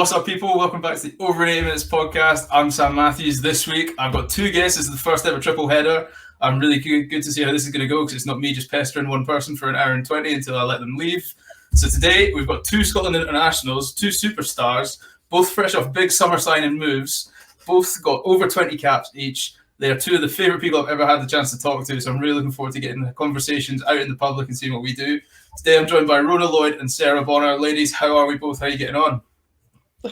What's up, people? Welcome back to the Over 80 Minutes podcast. I'm Sam Matthews. This week, I've got two guests. This is the first ever triple header. I'm really good to see how this is going to go because it's not me just pestering one person for an hour and 20 until I let them leave. So today, we've got two Scotland internationals, two superstars, both fresh off big summer signing moves, both got over 20 caps each. They are two of the favourite people I've ever had the chance to talk to, so I'm really looking forward to getting the conversations out in the public and seeing what we do. Today, I'm joined by Rhona Lloyd and Sarah Bonar. Ladies, how are we both? How are you getting on?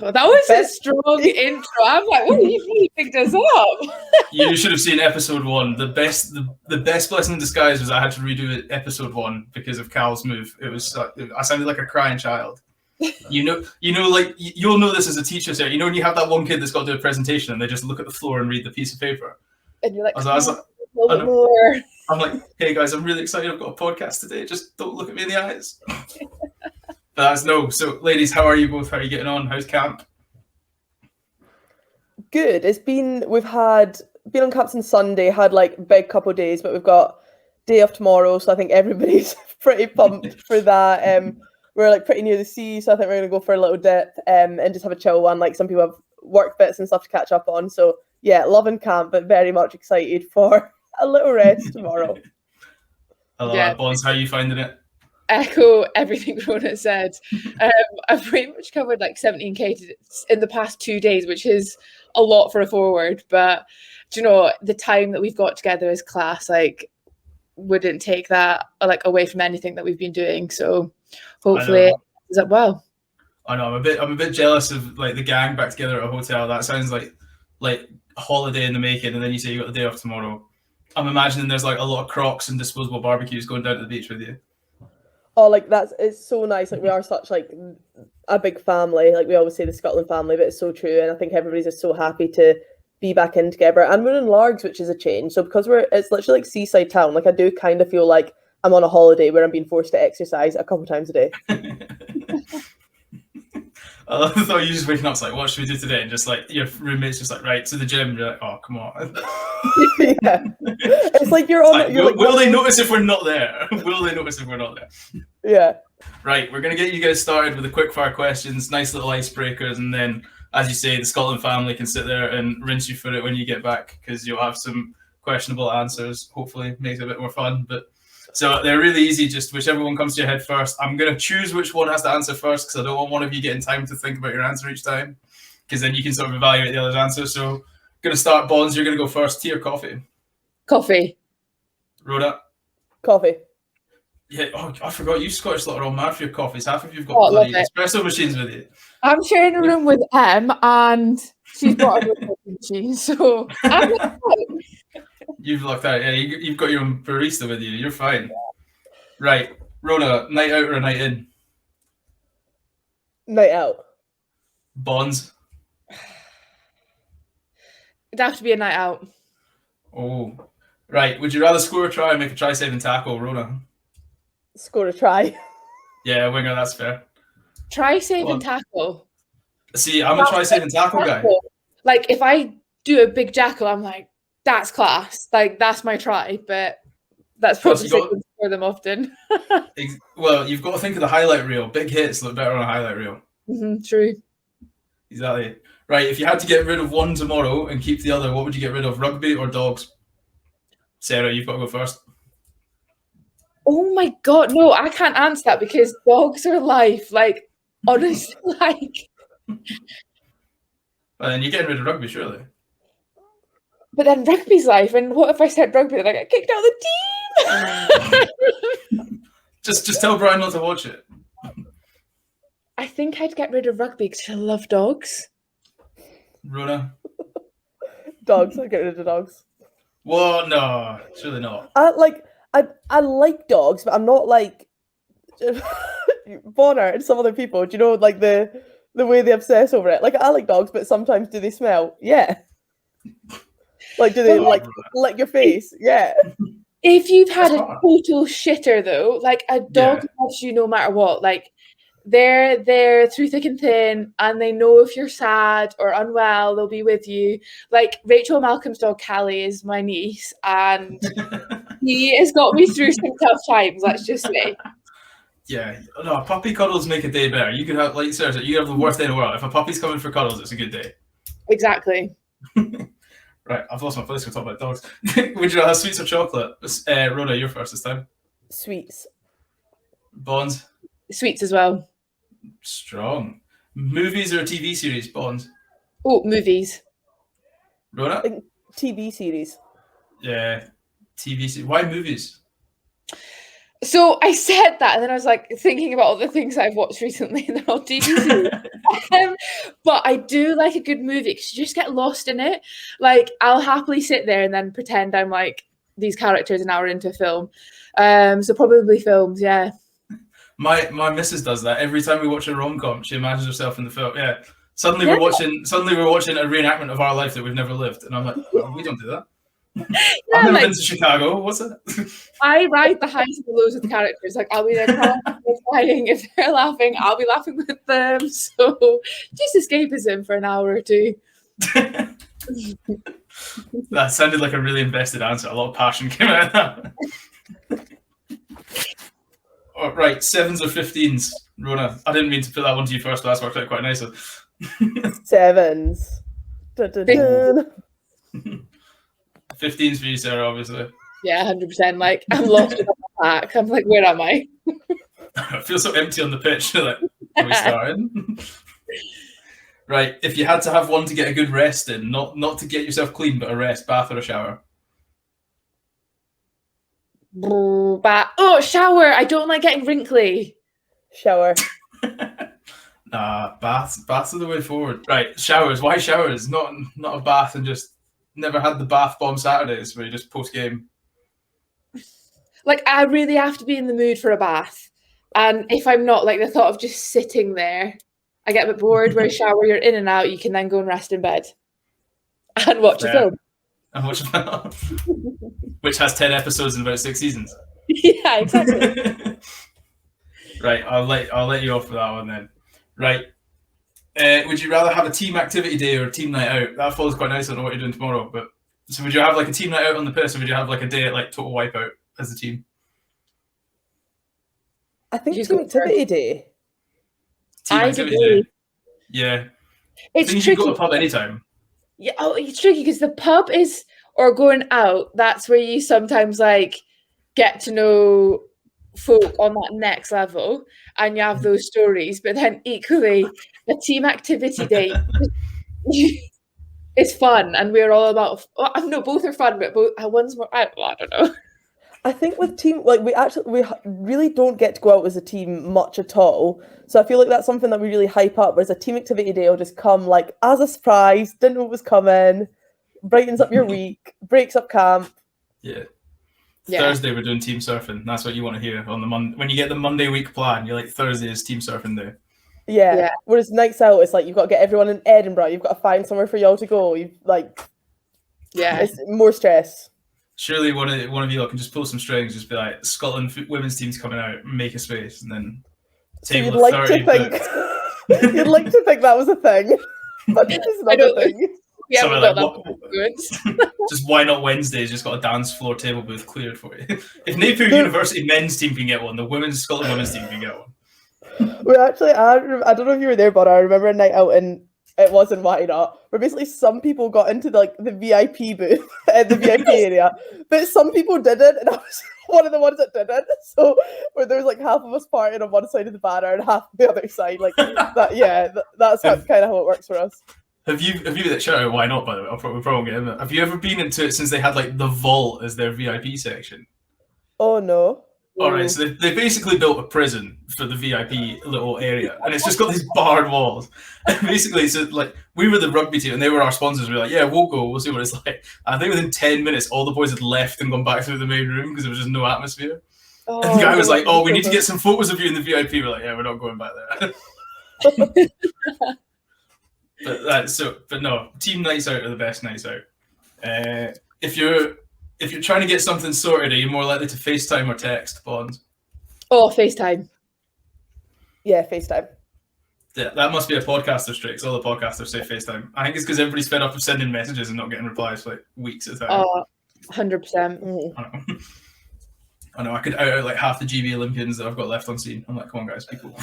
Oh, that was a strong intro. I'm like, oh, you really picked us up. You should have seen episode one. The best blessing in disguise was I had to redo it, episode one because of Cal's move. It was I sounded like a crying child. You know, like you'll know this as a teacher, Sarah. You know when you have that one kid that's got to do a presentation and they just look at the floor and read the piece of paper. And you're like, I was like, a little bit more. I'm like, hey guys, I'm really excited. I've got a podcast today. Just don't look at me in the eyes. But that's no. So, ladies, how are you both? How are you getting on? How's camp? Good. We've been on camp since Sunday, had like big couple of days, but we've got day off tomorrow, so I think everybody's pretty pumped for that. We're like pretty near the sea, so I think we're gonna go for a little dip and just have a chill one. Like some people have work bits and stuff to catch up on. So yeah, loving camp, but very much excited for a little rest tomorrow. I love that. Bonds, how are you finding it? Echo everything Rhona said. I've pretty much covered like 17k in the past 2 days, which is a lot for a forward. But do you know, the time that we've got together as class, like, wouldn't take that like away from anything that we've been doing. So hopefully it ends up well. I know I'm a bit jealous of like the gang back together at a hotel. That sounds like a holiday in the making, and then you say you got the day off tomorrow. I'm imagining there's like a lot of Crocs and disposable barbecues going down to the beach with you. Oh, like it's so nice. Like we are such like a big family. Like we always say the Scotland family, but it's so true. And I think everybody's just so happy to be back in together. And we're in Largs, which is a change. So because it's literally like seaside town, like I do kind of feel like I'm on a holiday where I'm being forced to exercise a couple times a day. I thought you just waking up, it's like, what should we do today? And just like your roommate's just like, right, to the gym. You're like, oh, come on. Yeah. It's like you're on. Like, will they notice if we're not there? Will they notice if we're not there? Yeah. Right, we're going to get you guys started with the quick fire questions, nice little icebreakers, and then, as you say, the Scotland family can sit there and rinse you for it when you get back because you'll have some questionable answers. Hopefully, makes it a bit more fun. But so they're really easy, just whichever one comes to your head first. I'm going to choose which one has to answer first because I don't want one of you getting time to think about your answer each time because then you can sort of evaluate the other's answer. So I'm going to start, Bonds. You're going to go first. Tea or coffee? Coffee. Rhoda? Coffee. Yeah, I forgot. You Scottish lot are all mad for your coffees. Half of you've got bloody espresso machines with you. I'm sharing a room with Em and she's brought a coffee machine, so I'm like, You've lucked out. Yeah, you've got your own barista with you. You're fine. Right. Rhona, night out or a night in? Night out. Bonds? it'd have to be a night out. Oh. Right. Would you rather score a try or make a try-saving tackle, Rhona? Score a try. Yeah, winger, that's fair. Try-saving tackle. See, I'm a try-saving tackle guy. Like, if I do a big jackal, I'm like, that's class. Like, that's my try, but that's probably for them often. Well, you've got to think of the highlight reel. Big hits look better on a highlight reel. True. Exactly. Right, if you had to get rid of one tomorrow and keep the other, what would you get rid of, rugby or dogs? Sarah, you've got to go first. Oh my God, no, I can't answer that because dogs are life. Like, honestly, like... Well, then you're getting rid of rugby, surely. But then rugby's life, and what if I said rugby and I get kicked out of the team? Just tell Brian not to watch it. I think I'd get rid of rugby because I love dogs. Rhona? Dogs. I'd get rid of the dogs. Well, no, surely not. I like dogs, but I'm not like Bonar and some other people. Do you know, like the way they obsess over it? Like I like dogs, but sometimes do they smell? Yeah. Like do they like lick your face? Yeah. If you've had a total shitter though, like a dog loves you no matter what. Like they're there through thick and thin, and they know if you're sad or unwell, they'll be with you. Like Rachel Malcolm's dog Callie is my niece, and he has got me through some tough times. Let's just say. Yeah, no, puppy cuddles make a day better. You could have, like Sarah said, you have the worst day in the world. If a puppy's coming for cuddles, it's a good day. Exactly. Right, I've lost my place. We're talking about dogs. Would you rather have sweets or chocolate? Rhona, you're first this time. Sweets. Bonds. Sweets as well. Strong. Movies or TV series? Bonds. Oh, movies. Rhona? I think TV series. Yeah, TV series. Why movies? So I said that, and then I was like thinking about all the things I've watched recently, and they're all TV series. But I do like a good movie because you just get lost in it. Like, I'll happily sit there and then pretend I'm like these characters an hour into a film. So probably films, yeah. My missus does that every time we watch a rom-com. She imagines herself in the film. Yeah. Suddenly we're watching a reenactment of our life that we've never lived, and I'm like, oh, we don't do that. I've never been to Chicago. What's it? I ride the highs and the lows with the characters. Like, I'll be there crying. If they're laughing, I'll be laughing with them. So just escapism for an hour or two. That sounded like a really invested answer. A lot of passion came out of that. Oh, right, 7s or 15s, Rhona. I didn't mean to put that one to you first, but that's worked out quite nicely. 7s. Dun, dun, dun. 15s for you, Sarah, obviously. Yeah, 100%. Like, I'm lost in my pack. I'm like, where am I? I feel so empty on the pitch. Like, are we starting? Right, if you had to have one to get a good rest in, not to get yourself clean, but a rest, bath or a shower? Oh, shower. I don't like getting wrinkly. Shower. Nah, baths are the way forward. Right, showers. Why showers? Not a bath and just never had the bath bomb Saturdays where you just post game. Like, I really have to be in the mood for a bath. And if I'm not, like, the thought of just sitting there, I get a bit bored. Where a shower, you're in and out, you can then go and rest in bed and watch a film. And watch a film. Which has 10 episodes and about 6 seasons. Yeah, exactly. Right, I'll let you off for that one then. Right. Would you rather have a team activity day or a team night out? That follows quite nicely on what you're doing tomorrow. But so would you have like a team night out on the piss, or would you have like a day at like total wipeout as a team? I think team activity day. Team activity day. Yeah. It's tricky. You can go to a pub anytime. Yeah, it's tricky because the pub is, or going out, that's where you sometimes like get to know folk on that next level and you have those stories. But then equally, a team activity day is fun, and we're all about. No, both are fun, but one's more. I don't know. I think with team, like we really don't get to go out as a team much at all. So I feel like that's something that we really hype up. Whereas a team activity day will just come like as a surprise, didn't know it was coming, brightens up your week, breaks up camp. Yeah. Thursday we're doing team surfing. That's what you want to hear on the when you get the Monday week plan. You're like, Thursday is team surfing day. Yeah. Whereas nights out, it's like you've got to get everyone in Edinburgh. You've got to find somewhere for y'all to go. It's more stress. Surely one of you can just pull some strings, just be like, Scotland women's team's coming out, make a space, and then table so of 30. You'd like to think that was a thing, but it's not a thing. Yeah, just why not Wednesdays? Just got a dance floor table booth cleared for you. If Napier University men's team can get one, the Scotland women's team can get one. We actually, I don't know if you were there, but I remember a night out in it wasn't Why Not, where basically some people got into the VIP booth in the VIP area, but some people didn't, and I was one of the ones that didn't. So where there was like half of us partying on one side of the banner and half on the other side, like that. Yeah, that's kind of how it works for us. Have you shout out Why Not, by the way? We'll probably get in there. Have you ever been into it since they had like the vault as their VIP section? Oh no. All right, so they basically built a prison for the VIP little area, and it's just got these barred walls. And basically, so like we were the rugby team, and they were our sponsors. We were like, yeah, we'll go, we'll see what it's like. I think within 10 minutes, all the boys had left and gone back through the main room because there was just no atmosphere. And the guy was like, "Oh, we need to get some photos of you in the VIP." We're like, "Yeah, we're not going back there." But no, team nights out are the best nights out. If you're trying to get something sorted, are you more likely to FaceTime or text, Bond? Oh, FaceTime. Yeah, FaceTime. Yeah, that must be a podcaster trick, because all the podcasters say FaceTime. I think it's because everybody's fed up of sending messages and not getting replies for like weeks at a time. Oh, 100%. I know I could out like half the GB Olympians that I've got left on scene. I'm like, come on, guys, people.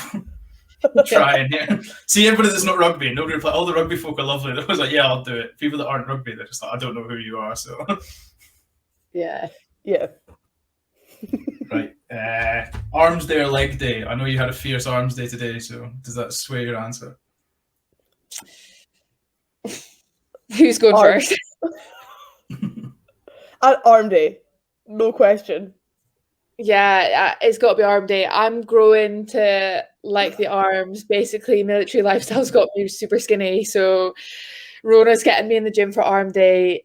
Trying, yeah. See, everybody that's not rugby, nobody reply. All the rugby folk are lovely. They was like, yeah, I'll do it. People that aren't rugby, they're just like, I don't know who you are. So, yeah. Right. Arms day or leg day? I know you had a fierce arms day today, so does that sway your answer? Who's going first? At arm day, no question. Yeah, it's got to be arm day. I'm growing to like the arms. Basically, military lifestyle's got me super skinny. So Rhona's getting me in the gym for arm day,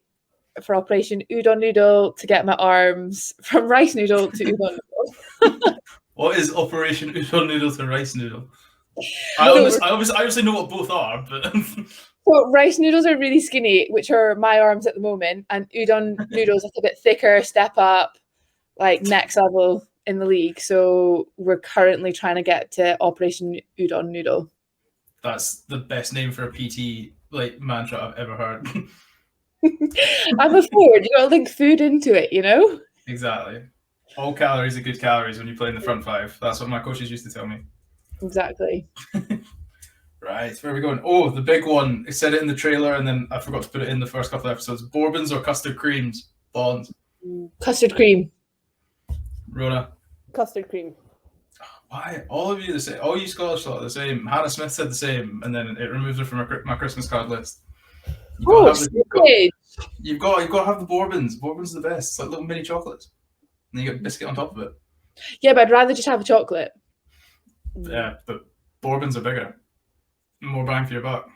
for Operation Udon Noodle, to get my arms from rice noodle to udon noodle. What is Operation Udon Noodle to rice noodle? I obviously know what both are, but... So rice noodles are really skinny, which are my arms at the moment, and udon noodles are a bit thicker, step up, like next level in the league. So we're currently trying to get to Operation Udon Noodle. That's the best name for a PT like mantra I've ever heard. I'm a forward. You got to link food into it, you know? Exactly. All calories are good calories when you play in the front five. That's what my coaches used to tell me. Exactly. Right, where are we going? Oh, the big one. I said it in the trailer and then I forgot to put it in the first couple of episodes. Bourbons or custard creams? Bond. Custard cream. Rhona. Custard cream. Why? All of you the same. All you Scottish thought the same. Hannah Smith said the same, and then it removed her from my Christmas card list. You've got to have the Bourbons. Bourbons are the best. It's like little mini chocolates. And you get a biscuit on top of it. Yeah, but I'd rather just have a chocolate. Yeah, but Bourbons are bigger. More bang for your buck.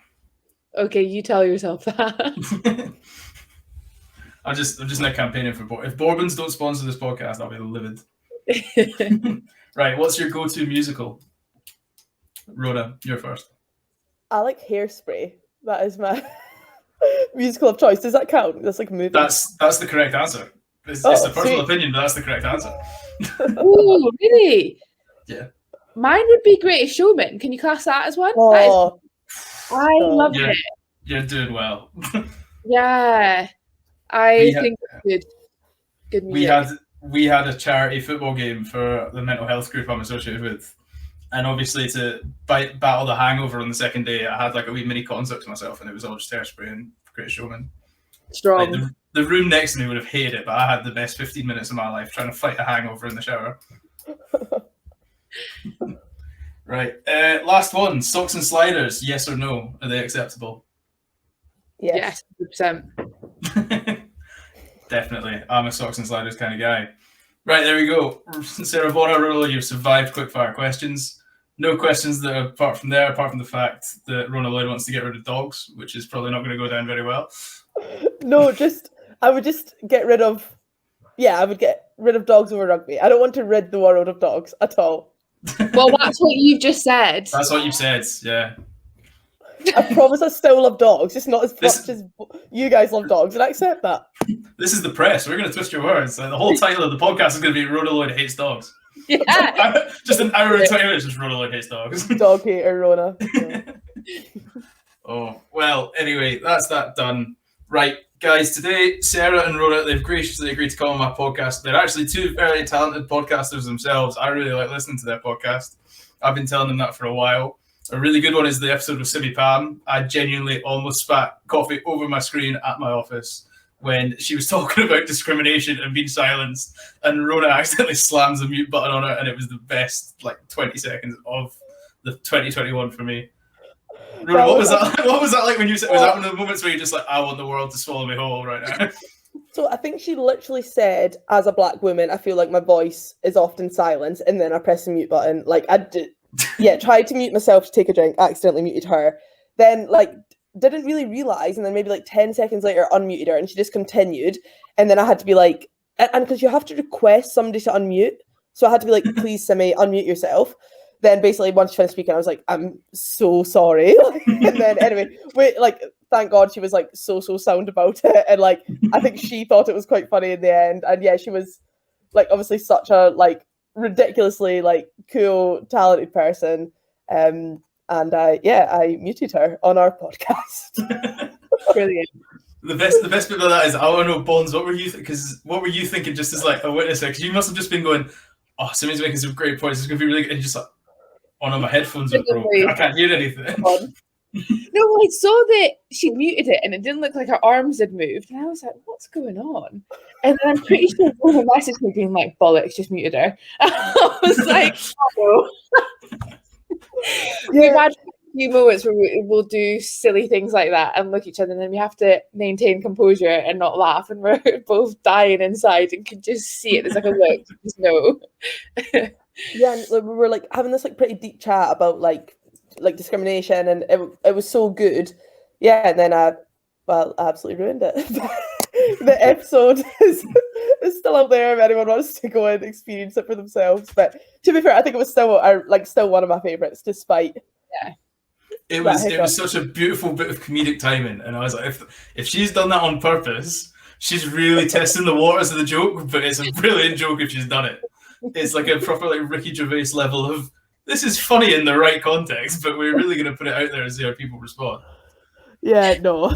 Okay, you tell yourself that. I'm just now campaigning for if Bourbons don't sponsor this podcast, I'll be livid. Right, what's your go-to musical? Rhoda, you're first. I like Hairspray. That is my musical of choice. Does that count? That's like a movie. That's the correct answer. It's a personal opinion, but that's the correct answer. Oh, really? Yeah. Mine would be Greatest Showman. Can you class that as one? Oh, I love it. You're doing well. Yeah, I think it's good music. We had a charity football game for the mental health group I'm associated with, and obviously to battle the hangover on the second day, I had like a wee mini concert to myself, and it was all just Hairspray and Greatest Showman. Strong. Like the room next to me would have hated it, but I had the best 15 minutes of my life trying to fight a hangover in the shower. Right. Last one. Socks and sliders. Yes or no? Are they acceptable? Yes, 100%. Definitely. I'm a socks and sliders kind of guy. Right, there we go. Sarah Bonar, Rhona, you've survived quickfire questions. No questions that are apart from the fact that Rhona Lloyd wants to get rid of dogs, which is probably not going to go down very well. No, I would just get rid of... Yeah, I would get rid of dogs over rugby. I don't want to rid the world of dogs at all. Well, that's what you've just said. That's what you've said, yeah. I promise I still love dogs, just not as much as you guys love dogs, and I accept that. This is the press. We're going to twist your words. The whole title of the podcast is going to be Rhona Lloyd Hates Dogs. Yeah. Just an hour and 20 minutes, just Rhona Lloyd Hates Dogs. Dog hater, Rhona. Yeah. Oh, well, anyway, that's that done. Right, guys, today, Sarah and Rhona, they've graciously agreed to come on my podcast. They're actually two very talented podcasters themselves. I really like listening to their podcast. I've been telling them that for a while. A really good one is the episode with Simi Pam. I genuinely almost spat coffee over my screen at my office when she was talking about discrimination and being silenced, and Rhona accidentally slams the mute button on her, and it was the best, 20 seconds of the 2021 for me. Rhona, what was that? What was that like when you said? Was that one of the moments where you're just like, I want the world to swallow me whole right now? So I think she literally said, as a black woman, I feel like my voice is often silenced, and then I press the mute button. Tried to mute myself to take a drink, accidentally muted her. Then didn't really realise, and then maybe 10 seconds later unmuted her, and she just continued. And then I had to be like, and because you have to request somebody to unmute, so I had to be like, please Simi, unmute yourself. Then basically once she finished speaking, I was like, I'm so sorry. And then anyway, thank God she was so sound about it, and I think she thought it was quite funny in the end. And yeah, she was obviously such a ridiculously cool, talented person. And I muted her on our podcast. Brilliant. The best bit of that is I want to know, Bonds, what were you thinking just as like a witness? Because you must have just been going, oh, Simi's making some great points. It's gonna be really good. And just like, oh no, my headphones are broke. I can't hear anything. No, I saw that she muted it and it didn't look like her arms had moved. And I was like, what's going on? And then I'm pretty sure Rhona messaged me being like, bollocks, just muted her. I was like, oh. We've had a few moments where we'll do silly things like that and look at each other, and then we have to maintain composure and not laugh, and we're both dying inside and can just see it. There's like a look, just no. Yeah, and we were like having this like pretty deep chat about like discrimination, and it was so good. Yeah, and then I absolutely ruined it. The episode is still out there if anyone wants to go and experience it for themselves. But to be fair, I think it was still one of my favourites, despite it was such a beautiful bit of comedic timing, and I was like, if she's done that on purpose, she's really testing the waters of the joke. But it's a brilliant joke if she's done it. It's like a proper like Ricky Gervais level of this is funny in the right context, but we're really going to put it out there and see how people respond. Yeah, no.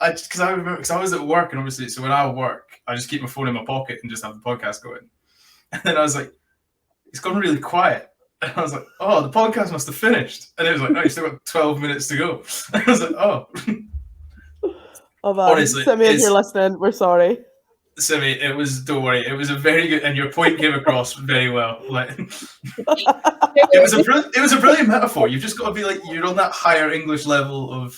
Because I was at work, and obviously, so when I work, I just keep my phone in my pocket and just have the podcast going. And then I was like, it's gone really quiet. And I was like, oh, the podcast must have finished. And it was like, no, you still got 12 minutes to go. And I was like, oh. Oh, man. Honestly, Simi, if you're listening, we're sorry. Simi, don't worry. It was a very good, and your point came across very well. Like, it was a brilliant metaphor. You've just got to be like, you're on that higher English level of,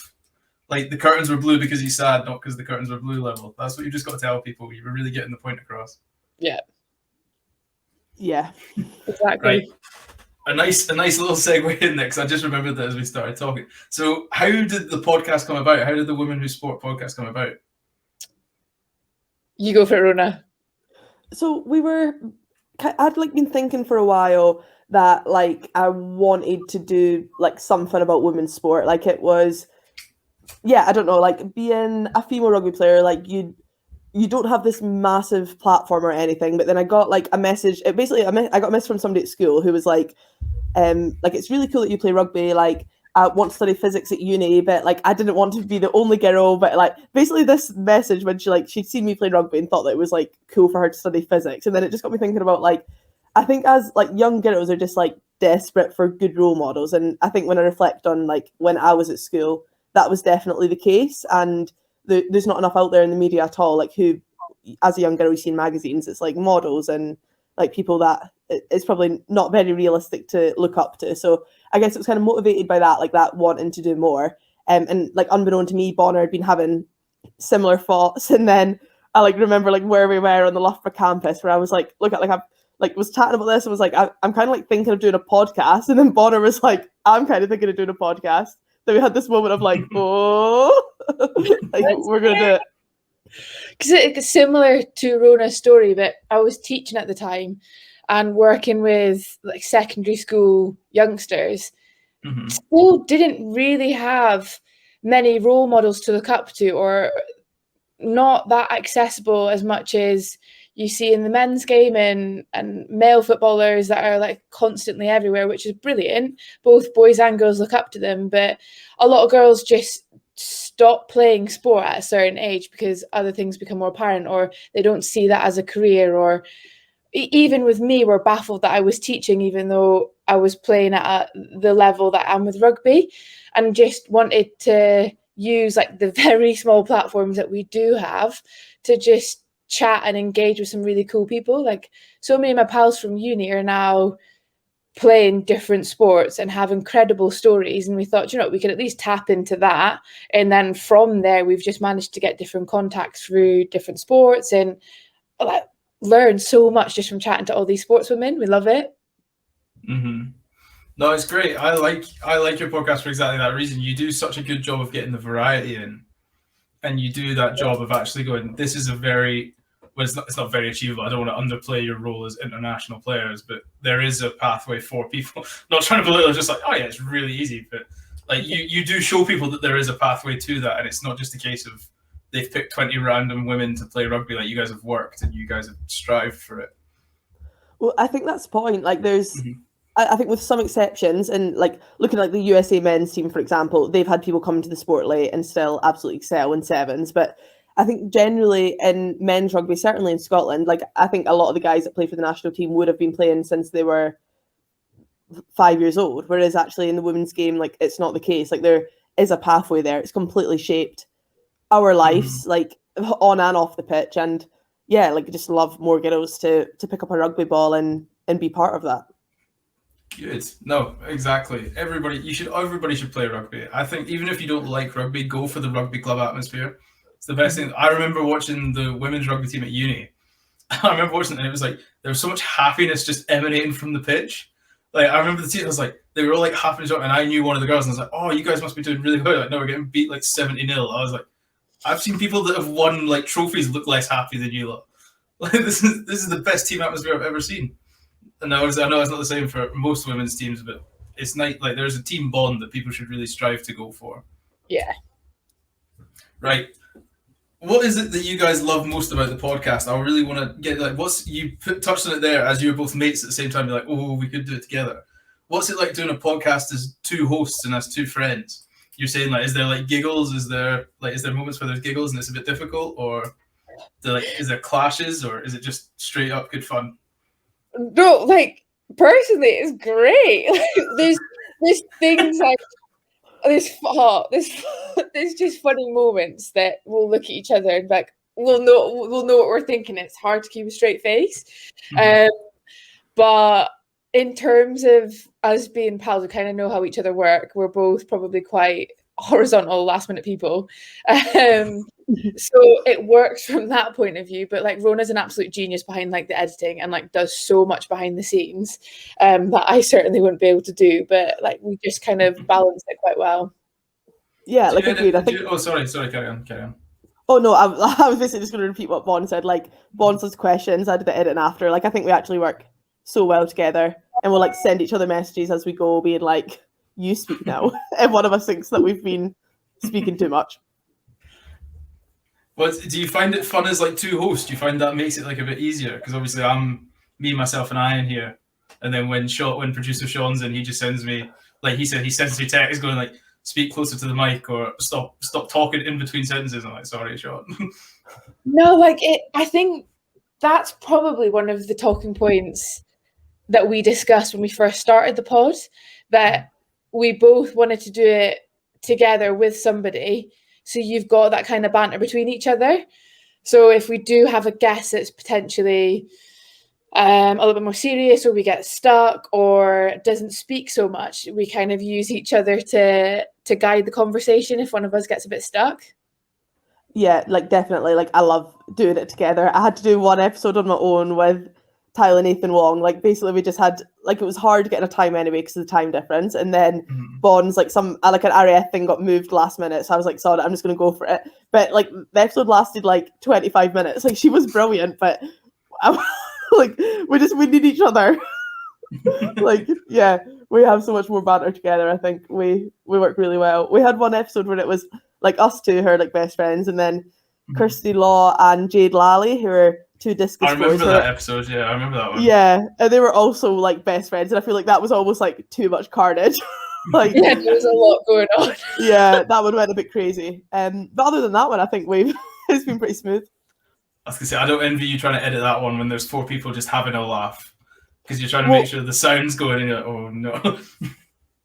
like, the curtains were blue because he's sad, not because the curtains were blue level. That's what you just got to tell people. You were really getting the point across. Yeah. Yeah. Exactly. Right. A nice little segue in there, because I just remembered that as we started talking. So how did the podcast come about? How did the Women Who Sport podcast come about? You go for it, Rhona. So I'd like been thinking for a while that like I wanted to do like something about women's sport. Like it was, I don't know, like being a female rugby player, like you don't have this massive platform or anything. But then I got like a message. I got a message from somebody at school who was like it's really cool that you play rugby. Like I want to study physics at uni, but like I didn't want to be the only girl. But like basically this message when she'd seen me play rugby and thought that it was like cool for her to study physics, and then it just got me thinking about like I think as like young girls are just like desperate for good role models, and I think when I reflect on like when I was at school, that was definitely the case, and there's not enough out there in the media at all. Like who, as a young girl, you see in magazines, it's like models and like people that it's probably not very realistic to look up to. So I guess it was kind of motivated by that, like that wanting to do more. And like unbeknown to me, Bonar had been having similar thoughts. And then I like remember like where we were on the Loughborough campus, where I was like, was chatting about this and was like, I'm kind of like thinking of doing a podcast. And then Bonar was like, I'm kind of thinking of doing a podcast. Then we had this moment of like, oh, like we're gonna do it. Because it's similar to Rhona's story, but I was teaching at the time and working with like secondary school youngsters. Mm-hmm. Still didn't really have many role models to look up to, or not that accessible as much as you see in the men's game and male footballers that are like constantly everywhere, which is brilliant. Both boys and girls look up to them, but a lot of girls just stop playing sport at a certain age because other things become more apparent, or they don't see that as a career. Or even with me, we're baffled that I was teaching even though I was playing at the level that I'm with rugby, and just wanted to use like the very small platforms that we do have to just chat and engage with some really cool people. Like so many of my pals from uni are now playing different sports and have incredible stories, and we thought, we could at least tap into that, and then from there we've just managed to get different contacts through different sports and like learn so much just from chatting to all these sportswomen. We love it. Mm-hmm. No, it's great. I like your podcast for exactly that reason. You do such a good job of getting the variety in, and you do that job of actually going, this is a very, well, it's not very achievable. I don't want to underplay your role as international players, but there is a pathway for people. Not trying to belittle, just like, oh yeah, it's really easy. But like you do show people that there is a pathway to that, and it's not just a case of they've picked 20 random women to play rugby. Like you guys have worked and you guys have strived for it. Well, I think that's the point. Like there's I think with some exceptions, and like looking at the USA men's team, for example, they've had people come to the sport late and still absolutely excel in sevens. But I think generally in men's rugby, certainly in Scotland, like I think a lot of the guys that play for the national team would have been playing since they were 5 years old. Whereas actually in the women's game, like it's not the case. Like there is a pathway there. It's completely shaped our lives, like on and off the pitch. And yeah, like just love more girls to pick up a rugby ball and be part of that. Good. No, exactly. Everybody should play rugby. I think even if you don't like rugby, go for the rugby club atmosphere. It's the best thing. I remember watching the women's rugby team at uni. I remember watching it, and it was like there was so much happiness just emanating from the pitch. Like I remember the team, I was like, they were all like happy to join, and I knew one of the girls, and I was like, oh, you guys must be doing really well. Like, no, we're getting beat like 70-0. I was like, I've seen people that have won like trophies look less happy than you lot. Like this is the best team atmosphere I've ever seen. And I know it's not the same for most women's teams, but it's nice. Like there's a team bond that people should really strive to go for. Yeah. Right. What is it that you guys love most about the podcast? I really want to get like touched on it there as you were both mates at the same time. You're like, oh, we could do it together. What's it like doing a podcast as two hosts and as two friends? You're saying like, is there like giggles? Is there moments where there's giggles and it's a bit difficult, or is there clashes, or is it just straight up good fun? No, like personally, it's great. Like, there's things like there's just funny moments that we'll look at each other and like we'll know what we're thinking. It's hard to keep a straight face, but in terms of us being pals, we kind of know how each other work. We're both probably quite horizontal last minute people, so it works from that point of view. But like Rhona's an absolute genius behind like the editing and like does so much behind the scenes that I certainly wouldn't be able to do, but like we just kind of balance it quite well. Yeah, like agreed. I think sorry, carry on. Oh no, I was basically just going to repeat what Bon said. Like Bon says questions, I did the editing after. Like I think we actually work so well together, and we'll like send each other messages as we go, being like, you speak now, and one of us thinks that we've been speaking too much. But do you find it fun as like two hosts? Do you find that makes it like a bit easier? Because obviously I'm me, myself, and Ian here, and then when producer Sean's in, he just sends me, like he said, he sends me text going like, speak closer to the mic or stop talking in between sentences. I'm like, sorry, Sean. No, like I think that's probably one of the talking points that we discussed when we first started the pod, that we both wanted to do it together with somebody, so you've got that kind of banter between each other. So if we do have a guest that's potentially a little bit more serious, or we get stuck or doesn't speak so much, we kind of use each other to guide the conversation if one of us gets a bit stuck. Yeah, like definitely. Like I love doing it together. I had to do one episode on my own with Tyler Nathan Wong. Like basically we just had, like, it was hard getting a time anyway because of the time difference, and then Bon's like like an RAF thing got moved last minute, so I was like, sorry, I'm just gonna go for it. But like the episode lasted like 25 minutes. Like she was brilliant, but like we need each other. Like yeah, we have so much more banter together. I think we work really well. We had one episode where it was like us two, her like best friends, and then Kirsty Law and Jade Lally, who are two discus I remember boys. that episode. Yeah, I remember that one. Yeah, and they were also like best friends, and I feel like that was almost like too much carnage. Like yeah, there was a lot going on. Yeah, that one went a bit crazy. But other than that one, I think it's been pretty smooth. I was gonna say, I don't envy you trying to edit that one when there's 4 people just having a laugh, because you're trying to make sure the sound's going, and you're like, oh no.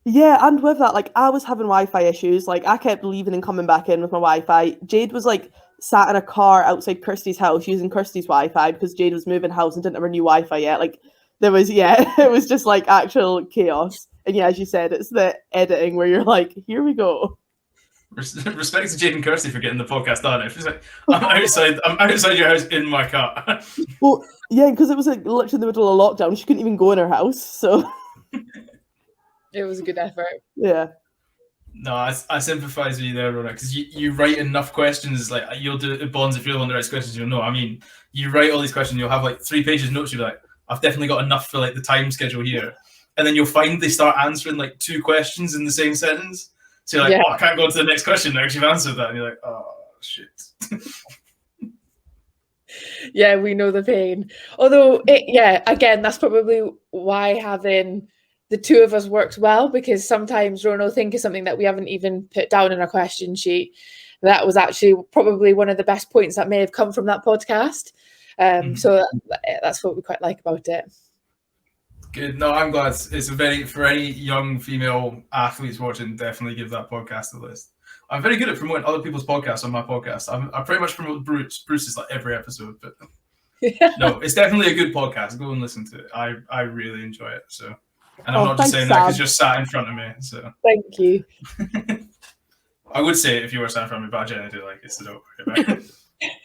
Yeah, and with that, like I was having Wi-Fi issues. Like I kept leaving and coming back in with my Wi-Fi. Jade was like sat in a car outside Kirsty's house using Kirsty's Wi-Fi because Jade was moving house and didn't have her new Wi-Fi yet. Like there was, it was just like actual chaos. And yeah, as you said, it's the editing where you're like, here we go. Respect to Jade and Kirsty for getting the podcast on. It was like, I'm outside your house in my car. Well, yeah, because it was like literally in the middle of lockdown. She couldn't even go in her house, so it was a good effort. Yeah. No, I sympathise with you there, Rhona, because you write enough questions. Like you'll do bonds if you're the one that writes questions. You'll know. I mean, you write all these questions. You'll have like 3 pages of notes. You'll be like, I've definitely got enough for like the time schedule here. And then you'll find they start answering like 2 questions in the same sentence. So you're like, I can't go on to the next question now because you've answered that. And you're like, oh shit. Yeah, we know the pain. Although, again, that's probably why having the two of us worked well, because sometimes Rhona will think of something that we haven't even put down in our question sheet. That was actually probably one of the best points that may have come from that podcast. So that's what we quite like about it. Good. No, I'm glad. It's a very, for any young female athletes watching, definitely give that podcast a list. I'm very good at promoting other people's podcasts on my podcast. I pretty much promote Bruce. Bruce is like every episode, but no, it's definitely a good podcast. Go and listen to it. I really enjoy it. So, and I'm not just saying that because you're sat in front of me. So thank you. I would say it if you were sat in front of me, but I generally do like it, so don't worry about it.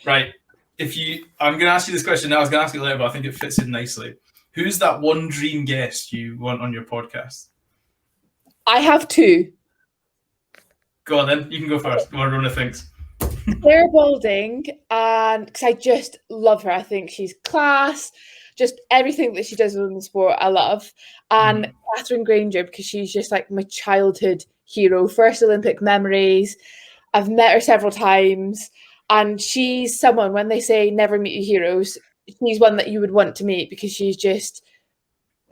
Right. I'm going to ask you this question now. I was going to ask you later, but I think it fits in nicely. Who's that one dream guest you want on your podcast? I have two. Go on then. You can go first. What Rhona thinks. Sarah Balding, and because I just love her. I think she's class. Just everything that she does within the sport, I love. And Catherine Granger, because she's just like my childhood hero. First Olympic memories. I've met her several times. And she's someone, when they say never meet your heroes, she's one that you would want to meet, because she's just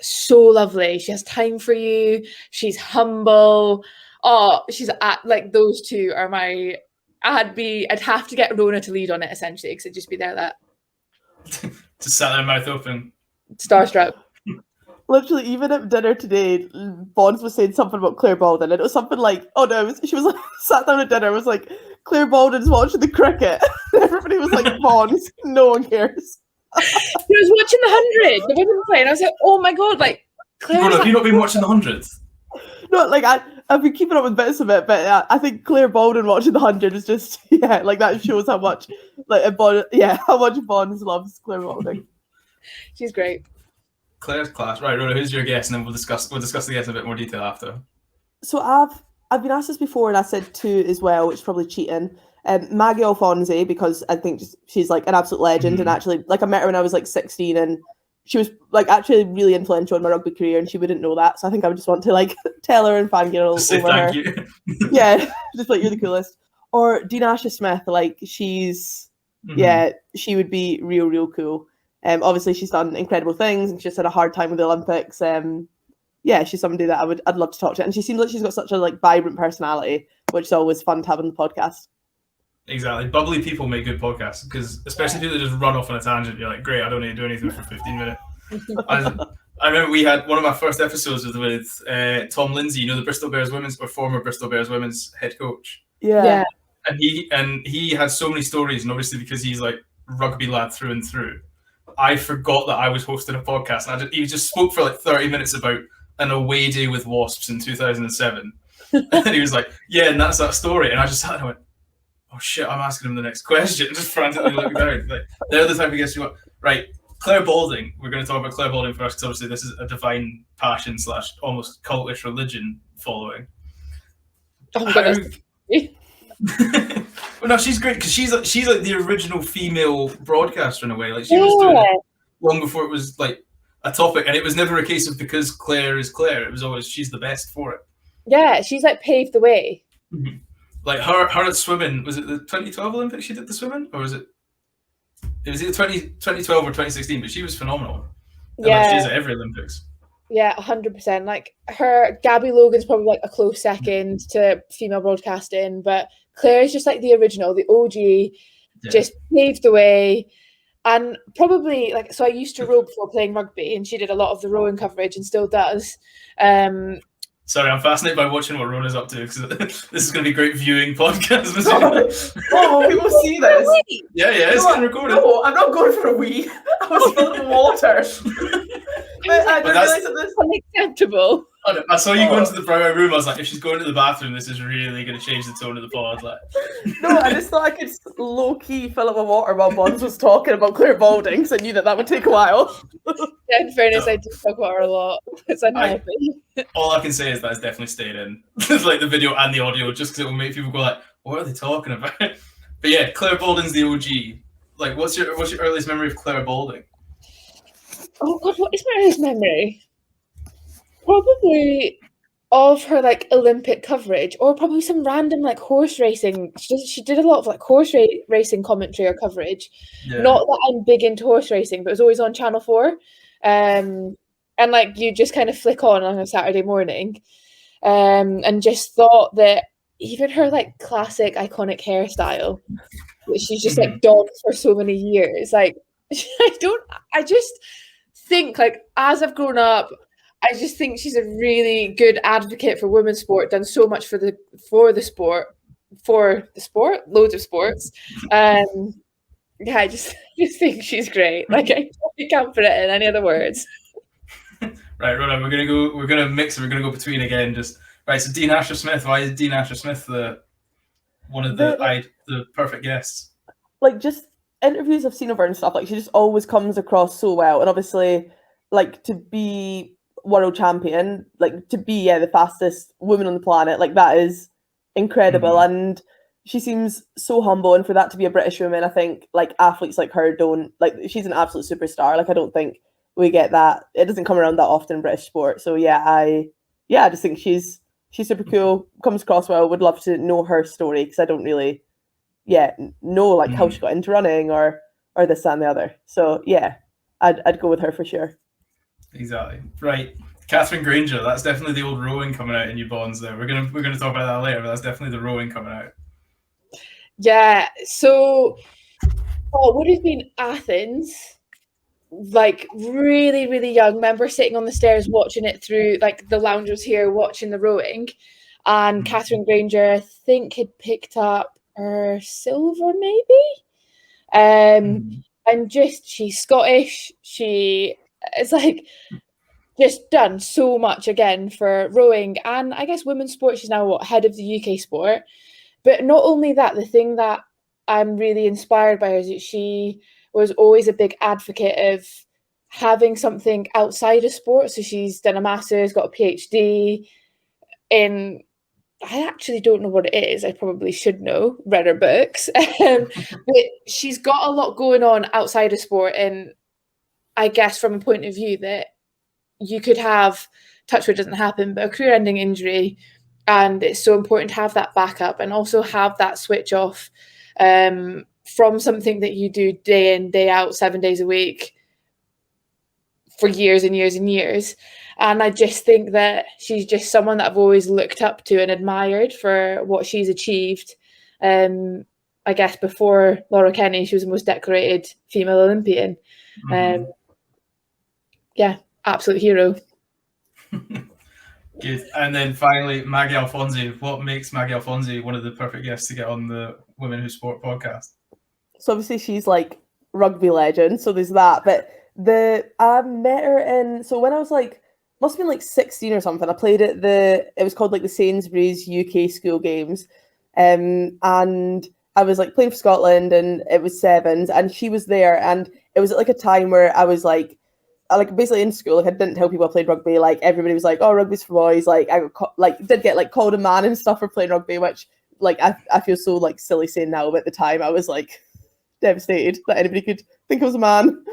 so lovely. She has time for you. She's humble. Oh, she's like, those two are my. I'd have to get Rhona to lead on it essentially, because it'd just be that. Just sat there, mouth open, starstruck. Literally, even at dinner today, Bonds was saying something about Claire Balding, and it was something like, "Oh no!" She was like, sat down at dinner, was like, "Claire Balding's watching the cricket." Everybody was like, "Bonds, no one cares." He was watching the 100, the women play, and I was like, "Oh my god!" Like, Claire. Have you not been watching the 100s? No, like I've been keeping up with bits of it, but I think Claire Balding watching the 100 is just like that shows how much how much Bonds loves Claire Balding. She's great. Claire's class. Right, Rhona, who's your guest? And then we'll discuss the guest in a bit more detail after. So I've been asked this before, and I said two as well, which is probably cheating. Maggie Alfonsi, because I think she's like an absolute legend, and actually, like, I met her when I was like 16, and she was like actually really influential in my rugby career, and she wouldn't know that. So I think I would just want to like tell her and fangirl over thank her. You. Yeah, just like, you're the coolest. Or Dinasha Smith, like she's she would be real cool. Obviously she's done incredible things, and she just had a hard time with the Olympics. She's somebody that I'd love to talk to, and she seems like she's got such a like vibrant personality, which is always fun to have on the podcast. Exactly. Bubbly people make good podcasts, because especially people that just run off on a tangent. You're like, great, I don't need to do anything for 15 minutes. I remember we had one of my first episodes with Tom Lindsay, the Bristol Bears women's, or former Bristol Bears women's head coach. Yeah. And he had so many stories, and obviously because he's like rugby lad through and through, I forgot that I was hosting a podcast. And he just spoke for like 30 minutes about an away day with Wasps in 2007. And he was like, yeah, and that's that story. And I just sat there and went, oh shit, I'm asking him the next question. Just frantically looking down. Like, they're the type of guests you want. Right, Claire Balding. We're going to talk about Claire Balding first, because obviously this is a divine passion / almost cultish religion following. Oh my goodness. Well, no, she's great, because she's like the original female broadcaster in a way. Like, she was doing it long before it was like a topic, and it was never a case of because Claire is Claire. It was always she's the best for it. Yeah, she's like paved the way. Mm-hmm. Like her at swimming, was it the 2012 Olympics she did the swimming, or was it? It was either 2012 or 2016, but she was phenomenal. And yeah, like, she's at every Olympics. Yeah, 100%. Like Gabby Logan's probably like a close second to female broadcasting, but Claire is just like the original, the OG, just paved the way. And probably like, so I used to row before playing rugby, and she did a lot of the rowing coverage and still does. Sorry, I'm fascinated by watching what Rhona's up to, because this is going to be a great viewing podcast. People see this. Yeah, it's getting recorded. No, I'm not going for a wee. I was filling water. But I didn't realise that this is unacceptable. I saw you go into the private room. I was like, if she's going to the bathroom, this is really going to change the tone of the pod. Like, no, I just thought I could low key fill up with water while Bonds was talking about Claire Balding, because I knew that would take a while. Yeah, in fairness, I do talk about her a lot. It's unhealthy. All I can say is that it's definitely stayed in, like the video and the audio, just because it will make people go like, "What are they talking about?" But yeah, Claire Balding's the OG. Like, what's your earliest memory of Claire Balding? Oh God, what is my earliest memory? Probably of her like Olympic coverage, or probably some random like horse racing. She did a lot of like horse racing commentary or coverage. Yeah. Not that I'm big into horse racing, but it was always on Channel 4. and like you just kind of flick on a Saturday morning, and just thought that even her like classic iconic hairstyle, which she's just like donned for so many years, like I just think like as I've grown up, I just think she's a really good advocate for women's sport, done so much for the sport, loads of sports. Yeah, I just think she's great. Like I can't put it in any other words. Right, Rhona, we're gonna mix it, we're gonna go between again. Just right, so Dean Asher-Smith, why is Dean Asher-Smith one of the perfect guests? Like, just interviews I've seen of her and stuff, like she just always comes across so well. And obviously, like, to be world champion, like to be the fastest woman on the planet, like that is incredible. And she seems so humble, and for that to be a British woman, I think like athletes like her don't, like, she's an absolute superstar. Like I don't think we get that, it doesn't come around that often in British sport. So I just think she's super cool, comes across well. Would love to know her story, because I don't really know like how she got into running or this, that and the other. So yeah, I'd go with her for sure. Exactly. Right. Catherine Granger, that's definitely the old rowing coming out in you bonds there. We're gonna talk about that later, but that's definitely the rowing coming out. Yeah. So it would have been Athens, like really, really young. Remember sitting on the stairs watching it through, like the lounge was here watching the rowing. And Catherine Granger, I think, had picked up her silver, maybe. And just, she's Scottish. She is like just done so much again for rowing, and I guess women's sport. She's now head of the UK sport. But not only that, the thing that I'm really inspired by her is that she was always a big advocate of having something outside of sport. So she's done a master's, got a PhD in, I actually don't know what it is. I probably should know, read her books. But she's got a lot going on outside of sport. And I guess from a point of view that you could have, touch wood doesn't happen, but a career-ending injury. And it's so important to have that backup and also have that switch off from something that you do day in, day out, 7 days a week for years and years and years. And I just think that she's just someone that I've always looked up to and admired for what she's achieved. I guess before Laura Kenny, she was the most decorated female Olympian. Yeah, absolute hero. Good. And then finally, Maggie Alfonsi. What makes Maggie Alfonsi one of the perfect guests to get on the Women Who Sport podcast? So obviously she's like rugby legend, so there's that. But I met her in, so when I was like, must have been like 16 or something, I played at it was called like the Sainsbury's UK School Games. And I was like playing for Scotland, and it was sevens, and she was there, and it was at like a time where I was like basically in school, like I didn't tell people I played rugby. Like everybody was like, "Oh, rugby's for boys." Like I did get like called a man and stuff for playing rugby, which like I feel so like silly saying now, but at the time I was like devastated that anybody could think I was a man.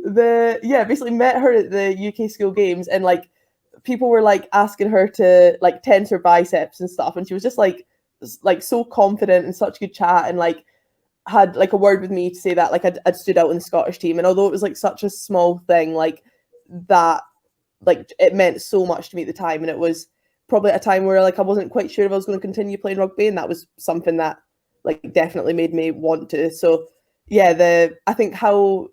Then basically met her at the UK School Games, and like people were like asking her to like tense her biceps and stuff, and she was just like so confident and such good chat, and like had like a word with me to say that like I'd stood out in the Scottish team. And although it was like such a small thing, like that, like it meant so much to me at the time. And it was probably at a time where like I wasn't quite sure if I was going to continue playing rugby, and that was something that like definitely made me want to. So yeah, I think how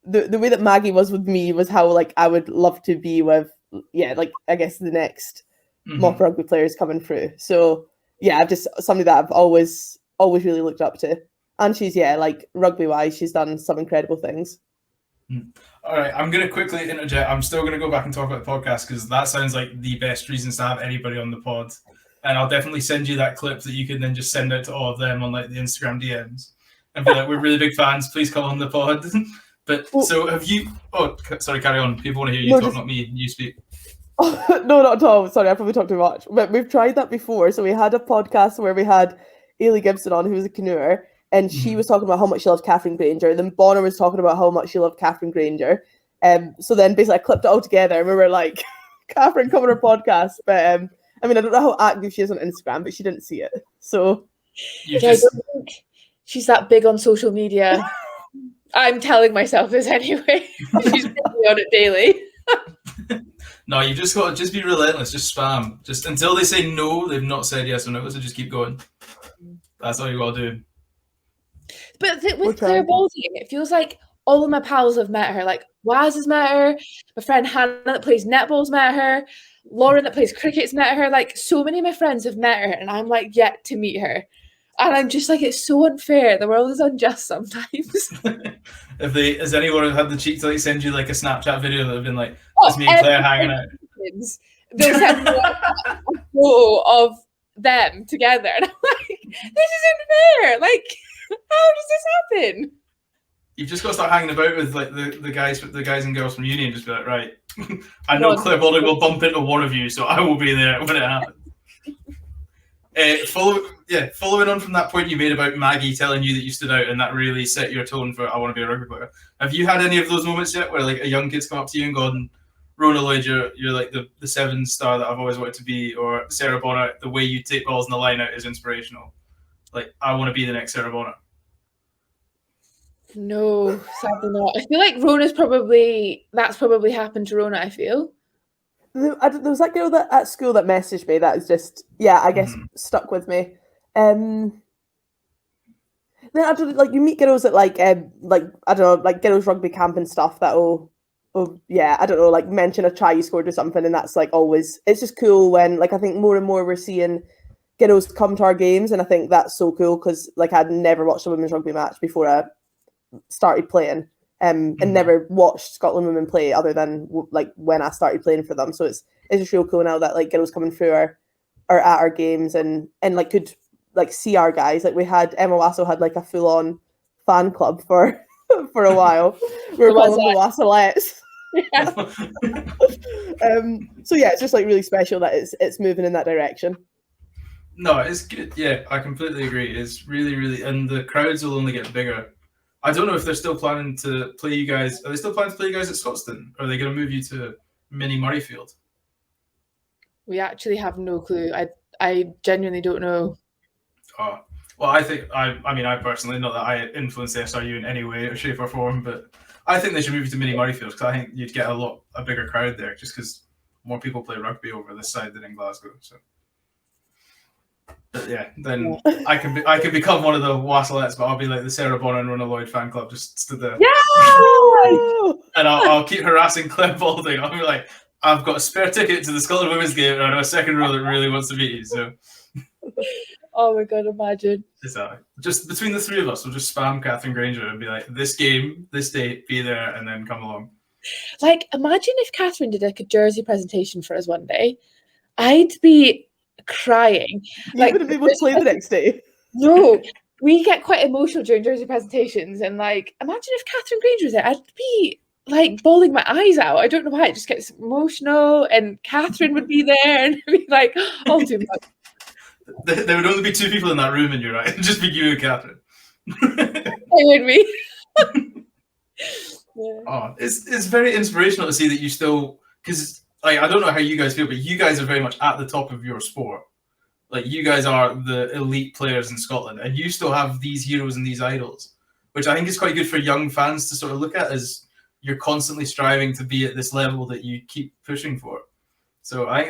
the way that Maggie was with me was how like I would love to be with like I guess the next mock rugby players coming through. So yeah, I've just somebody that I've always really looked up to. And she's, like rugby-wise, she's done some incredible things. All right, I'm going to quickly interject. I'm still going to go back and talk about the podcast, because that sounds like the best reasons to have anybody on the pod. And I'll definitely send you that clip that you can then just send out to all of them on like the Instagram DMs and be like, "We're really big fans. Please come on the pod." But so have you? Oh, sorry, carry on. People want to hear you talk, not me. You speak. Oh, no, not at all. Sorry, I probably talked too much. But we've tried that before. So we had a podcast where we had Ailey Gibson on, who was a canoer. And she was talking about how much she loved Catherine Granger. Then Bonar was talking about how much she loved Catherine Granger. So then basically I clipped it all together, and we were like, Catherine, come on our podcast. But I mean, I don't know how active she is on Instagram, but she didn't see it. So I don't think she's that big on social media. I'm telling myself this anyway. She's probably on it daily. No, you just got to just be relentless, just spam. Just until they say no, they've not said yes or no, so just keep going. That's all you got to do. But with Claire Balding, it feels like all of my pals have met her. Like Waz has met her, my friend Hannah that plays netball's met her, Lauren that plays cricket's met her. Like so many of my friends have met her, and I'm like yet to meet her. And I'm just like, it's so unfair. The world is unjust sometimes. Has anyone had the cheek to like send you like a Snapchat video that have been like, it's me and Claire hanging out? They'll send me a photo of them together, and I'm like, this isn't fair. Like, how does this happen? You've just got to start hanging about with like the guys and girls from uni and just be like, right, I know Claire Balding will bump into one of you, so I will be there when it happens. Following on from that point you made about Maggie telling you that you stood out and that really set your tone for I want to be a rugby player. Have you had any of those moments yet where like a young kid's come up to you and gone, Rhona Lloyd, you're like the 7-star that I've always wanted to be, or Sarah Bonar, the way you take balls in the line out is inspirational. Like, I want to be the next Sarah Bonar. No, sadly not. I feel like that's probably happened to Rhona, I feel. There was that girl at school that messaged me that is just, I guess, stuck with me. Then I don't like you meet girls at like I don't know, like girls rugby camp and stuff that will I don't know, like mention a try you scored or something, and that's like always, it's just cool when like I think more and more we're seeing girls come to our games, and I think that's so cool because like I'd never watched a women's rugby match before I started playing. And never watched Scotland women play other than like when I started playing for them. So it's just real cool now that like girls coming through are at our games and like could like see our guys. Like we had Emma Wasso had like a full on fan club for a while. We were calling the Wassalettes. Yeah. So yeah, it's just like really special that it's moving in that direction. No, it's good. Yeah, I completely agree. It's really, really, and the crowds will only get bigger. I don't know if they're still planning to play you guys. Are they still planning to play you guys at Scotstoun? Or are they going to move you to mini Murrayfield? We actually have no clue. I genuinely don't know. Oh, well, I think, I personally, not that I influence the SRU in any way or shape or form, but I think they should move you to mini Murrayfield because I think you'd get a bigger crowd there just because more people play rugby over this side than in Glasgow. So. But yeah, then I could become one of the Wassalettes, but I'll be like the Sarah Bonar and Rhona Lloyd fan club, just stood there. Yeah! And I'll keep harassing Claire Balding. I'll be like, I've got a spare ticket to the Scotland women's game, and I know a second row that really wants to meet you. So. Oh my god, imagine. Just between the three of us, we'll just spam Catherine Granger and be like, this game, this date, be there, and then come along. Like, imagine if Catherine did like a jersey presentation for us one day. I'd be crying. You wouldn't be able to play the next day. No, we get quite emotional during jersey presentations, and like, imagine if Catherine Granger was there. I'd be like bawling my eyes out. I don't know why, it just gets emotional, and Catherine would be there, and be like, "Oh, too much." There would only be 2 people in that room, and you're right. It'd just be you and Catherine. It would be. Yeah. Oh, it's very inspirational to see that you still, because like I don't know how you guys feel, but you guys are very much at the top of your sport. Like you guys are the elite players in Scotland, and you still have these heroes and these idols, which I think is quite good for young fans to sort of look at as you're constantly striving to be at this level that you keep pushing for. So I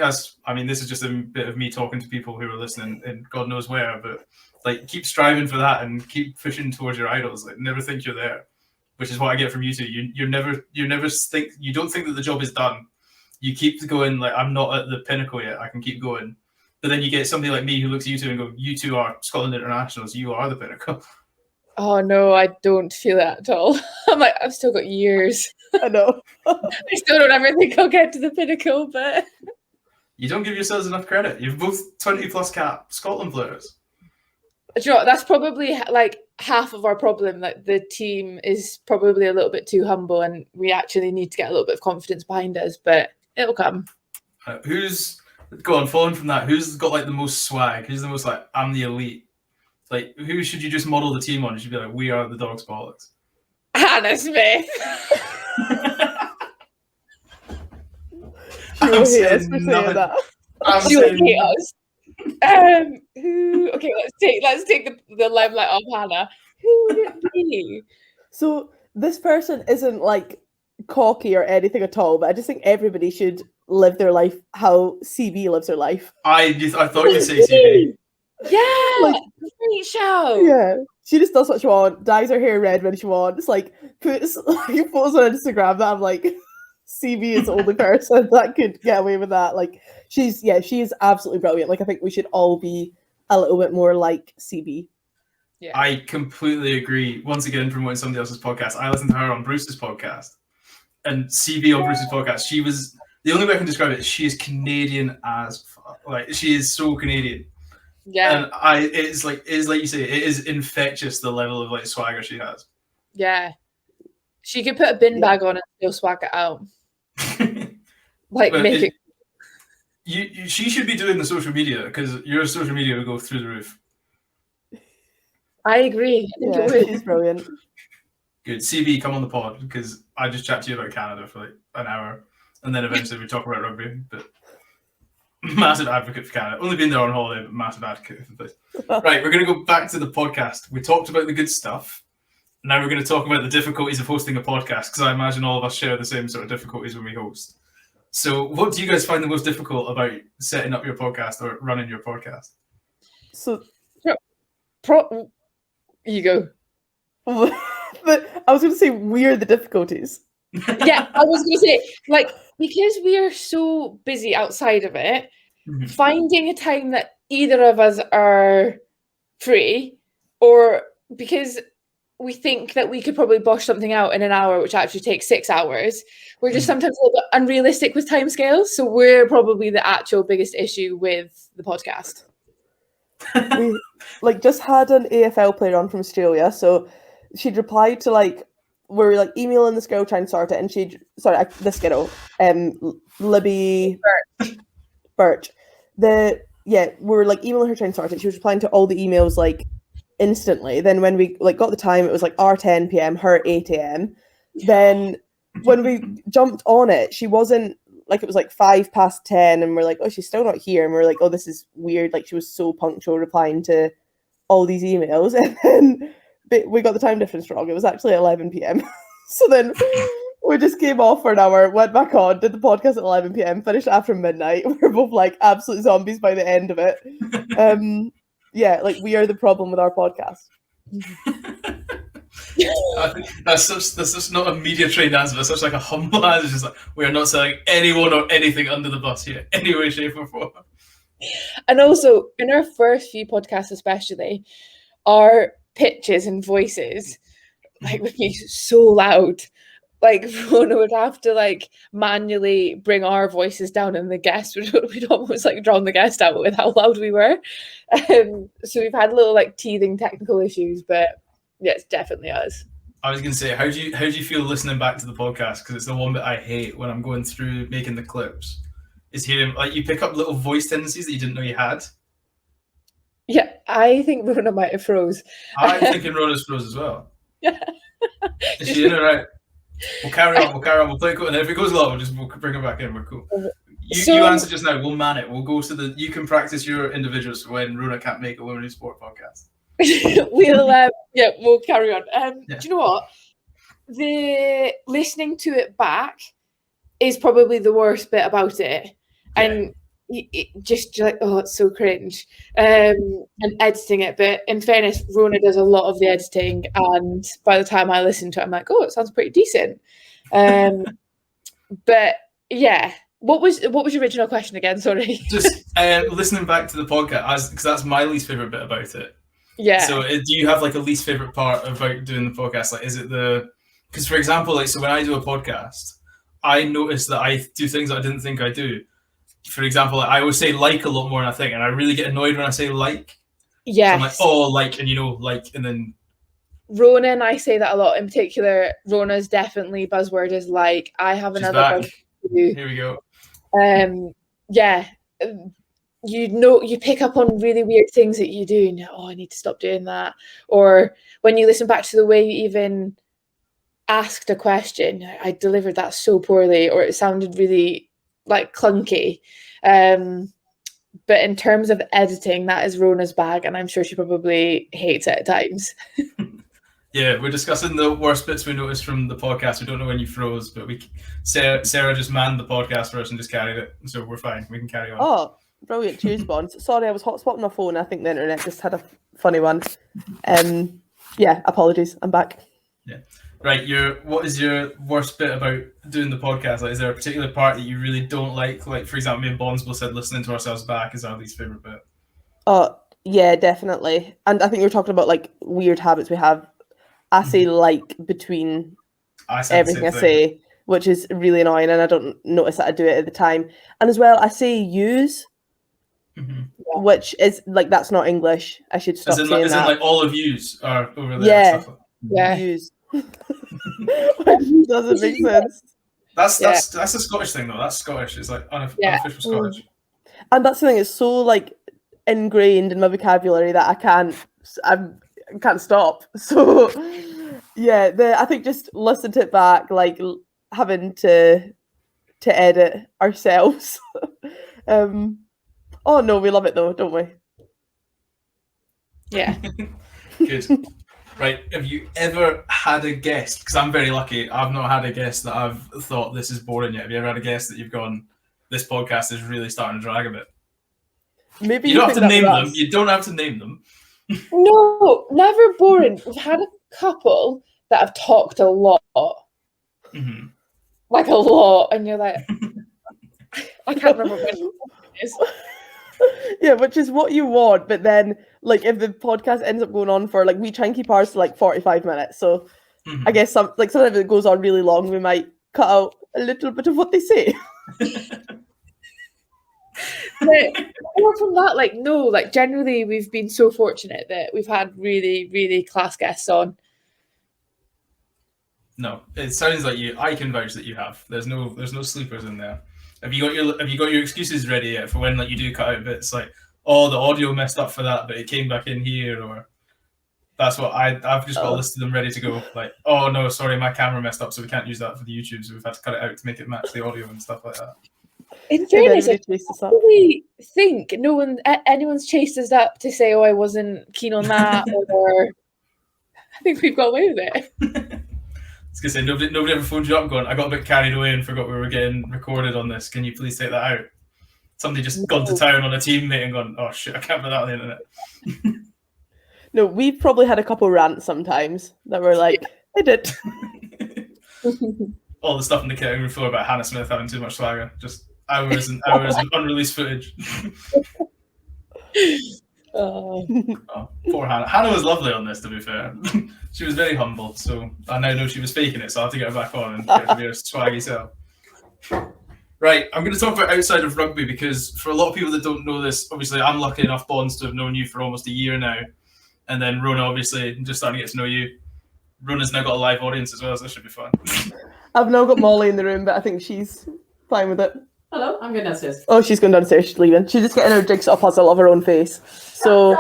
think this is just a bit of me talking to people who are listening in God knows where, but like keep striving for that and keep pushing towards your idols. Like never think you're there, which is what I get from you two. You never think, you don't think that the job is done. You keep going like, I'm not at the pinnacle yet, I can keep going. But then you get somebody like me who looks at you two and go, you two are Scotland internationals, you are the pinnacle. Oh no, I don't feel that at all. I'm like, I've still got years. I know. I still don't ever think I'll get to the pinnacle, but you don't give yourselves enough credit. You've both 20+ cap Scotland players. Do you know what? That's probably like half of our problem. Like the team is probably a little bit too humble, and we actually need to get a little bit of confidence behind us. But it'll come. Following from that, who's got like the most swag? Who's the most like, I'm the elite? Like, who should you just model the team on? You should be like, we are the Dogs Bollocks. Hannah Smith. She will hate us for saying that. She will hate us. Okay, let's take the limelight off Hannah. Who would it be? So this person isn't like cocky or anything at all, but I just think everybody should live their life how CB lives her life. I thought you'd say CB. Yeah, Like, great show. Yeah, she just does what she wants, dyes her hair red when she wants, like puts like photos on Instagram that I'm like, CB is the only person that could get away with that. Like she is absolutely brilliant. Like I think we should all be a little bit more like CB. Yeah. I completely agree. Once again, promoting somebody else's podcast, I listened to her on Bruce's podcast, and CB on Bruce's podcast. She was the only way I can describe it. She is Canadian as fuck. Like she is so Canadian. Yeah. And it is like you say, it is infectious the level of like swagger she has. Yeah. She could put a bin bag on and still swag it out. Like But make it. She should be doing the social media because your social media will go through the roof. I agree. I think it Yeah, would. she's brilliant. Good. CB, come on the pod because I just chat to you about Canada for like an hour and then eventually we talk about rugby. But massive advocate for Canada. Only been there on holiday, but massive advocate for the place. Right, we're going to go back to the podcast. We talked about the good stuff. Now we're going to talk about the difficulties of hosting a podcast because I imagine all of us share the same sort of difficulties when we host. So what do you guys find the most difficult about setting up your podcast or running your podcast? So You go. but I was going to say we're the difficulties. Yeah, I was going to say, like, because we are so busy outside of it, finding a time that either of us are free, or because we think that we could probably bosh something out in an hour, which actually takes 6 hours, we're just sometimes a little bit unrealistic with timescales. So we're probably the actual biggest issue with the podcast. We like just had an AFL player on from Australia, so she'd replied to like we're like emailing this girl trying to sort it, and this girl, Libby Birch. We're like emailing her trying to sort it. She was replying to all the emails like instantly. Then when we like got the time, it was like our 10 p.m, her 8 a.m. Then when we jumped on it, she wasn't like, it was like 10:05, and we're like, oh, she's still not here, and we're like, oh, this is weird. Like she was so punctual replying to all these emails, and then we got the time difference wrong. It was actually 11 p.m. So then we just came off for an hour, went back on, did the podcast at 11 p.m, finished after midnight. We were both like absolute zombies by the end of it. Yeah, like we are the problem with our podcast. I think that's such not a media trained answer. That's such like a humble answer. It's just like, we are not selling anyone or anything under the bus here, any way, shape, or form. And also, in our first few podcasts, especially, our pitches and voices like would be so loud. Like Rhona would have to like manually bring our voices down, and the guest we'd almost like drown the guest out with how loud we were. So we've had little like teething technical issues, but yeah, it's definitely us. I was going to say, how do you feel listening back to the podcast? Because it's the one bit I hate when I'm going through making the clips. Is hearing like you pick up little voice tendencies that you didn't know you had. Yeah, I think Rhona might have froze. I'm thinking Rhona's froze as well. Yeah. Is she in or out? We'll carry on. We'll play it, and if it goes low, we'll bring her back in. We're cool. You answer just now. We'll man it. We'll go to you can practice your individuals when Rhona can't make a Women in Sport podcast. We'll carry on. Do you know what? The listening to it back is probably the worst bit about it, and it just like, oh, it's so cringe. And editing it, but in fairness, Rhona does a lot of the editing, and by the time I listen to it, I'm like, oh, it sounds pretty decent. But yeah, what was your original question again? Sorry. Just listening back to the podcast, because that's my least favorite bit about it. Yeah. So do you have like a least favorite part about doing the podcast? Like, is it because for example, like, so when I do a podcast, I notice that I do things that I didn't think I do. For example, like, I always say like a lot more than I think, and I really get annoyed when I say like. Yeah. So I'm like, oh, like, and like, and then. Rhona and I say that a lot. In particular, Rhona's definitely buzzword is like. I have another buzzword for you. Here we go. Yeah. You pick up on really weird things that you do, and I need to stop doing that. Or when you listen back to the way you even asked a question, I delivered that so poorly, or it sounded really like clunky. But in terms of editing, that is Rhona's bag, and I'm sure she probably hates it at times. Yeah, we're discussing the worst bits we noticed from the podcast. We don't know when you froze, but Sarah just manned the podcast for us and just carried it, so we're fine. We can carry on. Oh, brilliant. Cheers, Bonds. Sorry, I was hotspotting my phone. I think the internet just had a funny one. Yeah, apologies. I'm back. Yeah. Right, what is your worst bit about doing the podcast? Like, is there a particular part that you really don't like? Like, for example, me and Bonds both said listening to ourselves back is our least favourite bit. Oh, yeah, definitely. And I think we were talking about like weird habits we have. I say like between everything I say, which is really annoying, and I don't notice that I do it at the time. And as well, I say use, which is like that's not English. I should stop saying that. As in like all of yous are over there. Yeah, yeah. Use. Which doesn't make sense. That's a Scottish thing though. That's Scottish. It's like unofficial Scottish. And that's the thing. It's so like ingrained in my vocabulary that I can't stop. So yeah, I think just listen to it back, like having to edit ourselves. Oh no, we love it though, don't we? Yeah. Good. Right, have you ever had a guest? Because I'm very lucky. I've not had a guest that I've thought this is boring yet. Have you ever had a guest that you've gone, this podcast is really starting to drag a bit? Maybe you don't have to name them. You don't have to name them. No, never boring. We've had a couple that have talked a lot. Mm-hmm. Like a lot. And you're like, I can't remember when it is. Yeah, which is what you want, but then like if the podcast ends up going on for like we try and keep ours to like 45 minutes. So I guess sometimes if it goes on really long, we might cut out a little bit of what they say. But more from that, like no, like generally we've been so fortunate that we've had really, really class guests on. No, it sounds like I can vouch that you have. There's no sleepers in there. Have you got your excuses ready yet for when like you do cut out bits like, oh, the audio messed up for that, but it came back in here, or that's what I've just got a list of them ready to go. Like, oh no, sorry, my camera messed up, so we can't use that for the YouTube, so we've had to cut it out to make it match the audio and stuff like that. In fairness, I really think anyone's chased us up to say, oh, I wasn't keen on that, or I think we've got away with it. I was gonna say nobody ever phoned you up going, I got a bit carried away and forgot we were getting recorded on this. Can you please take that out? Somebody just gone to town on a teammate and gone, oh shit, I can't put that on the internet. No, we've probably had a couple rants sometimes that were like, I did. All the stuff in the cutting room floor about Hannah Smith having too much swagger. Just hours and hours of unreleased footage. Oh, poor Hannah. Hannah was lovely on this, to be fair. She was very humble, so I now know she was faking it, so I have to get her back on and get her to be her swaggy self. Right, I'm going to talk about outside of rugby because for a lot of people that don't know this, obviously I'm lucky enough, Bonds, to have known you for almost a year now. And then Rhona, obviously, just starting to get to know you. Rhona's now got a live audience as well, so this should be fun. I've now got Molly in the room, but I think she's fine with it. Hello, I'm going downstairs. Oh, she's going downstairs. She's leaving. She's just getting her jigsaw puzzle of her own face. So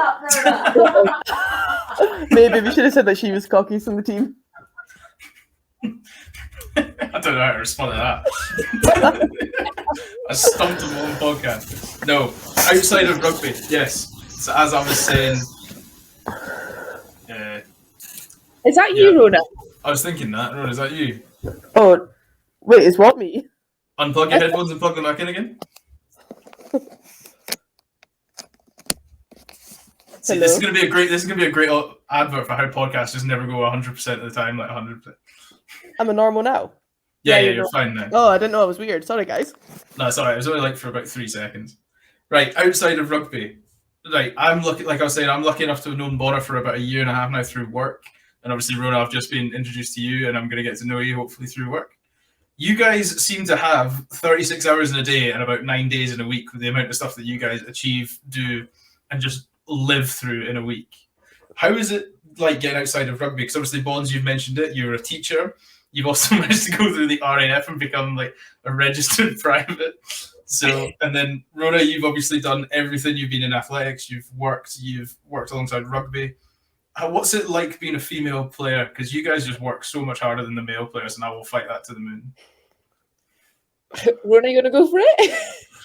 maybe we should have said that she was cockiest in the team. I don't know how to respond to that. I stumped him on podcast. No, outside of rugby, yes. So as I was saying, is that you, Rhona? I was thinking that. Rhona, is that you? Oh, wait, is what me? Unplug your headphones and plug them back in again. See, this is gonna be a great advert for how podcasts just never go 100% of the time, like 100%. I'm a normal now. Yeah, you're fine now. Oh, I didn't know it was weird. Sorry, guys. No, it's alright. It was only like for about 3 seconds. Right, outside of rugby, right, I'm lucky. Like I was saying, I'm lucky enough to have known Bonar for about a year and a half now through work, and obviously, Rhona, I've just been introduced to you, and I'm going to get to know you hopefully through work. You guys seem to have 36 hours in a day and about 9 days in a week with the amount of stuff that you guys achieve, do, and just live through in a week. How is it like getting outside of rugby? Because obviously, Bonds, you've mentioned it, you're a teacher. You've also managed to go through the RAF and become like a registered private. So, and then Rhona, you've obviously done everything. You've been in athletics, you've worked alongside rugby. What's it like being a female player? Because you guys just work so much harder than the male players, and I will fight that to the moon. Rhona, you gonna go for it?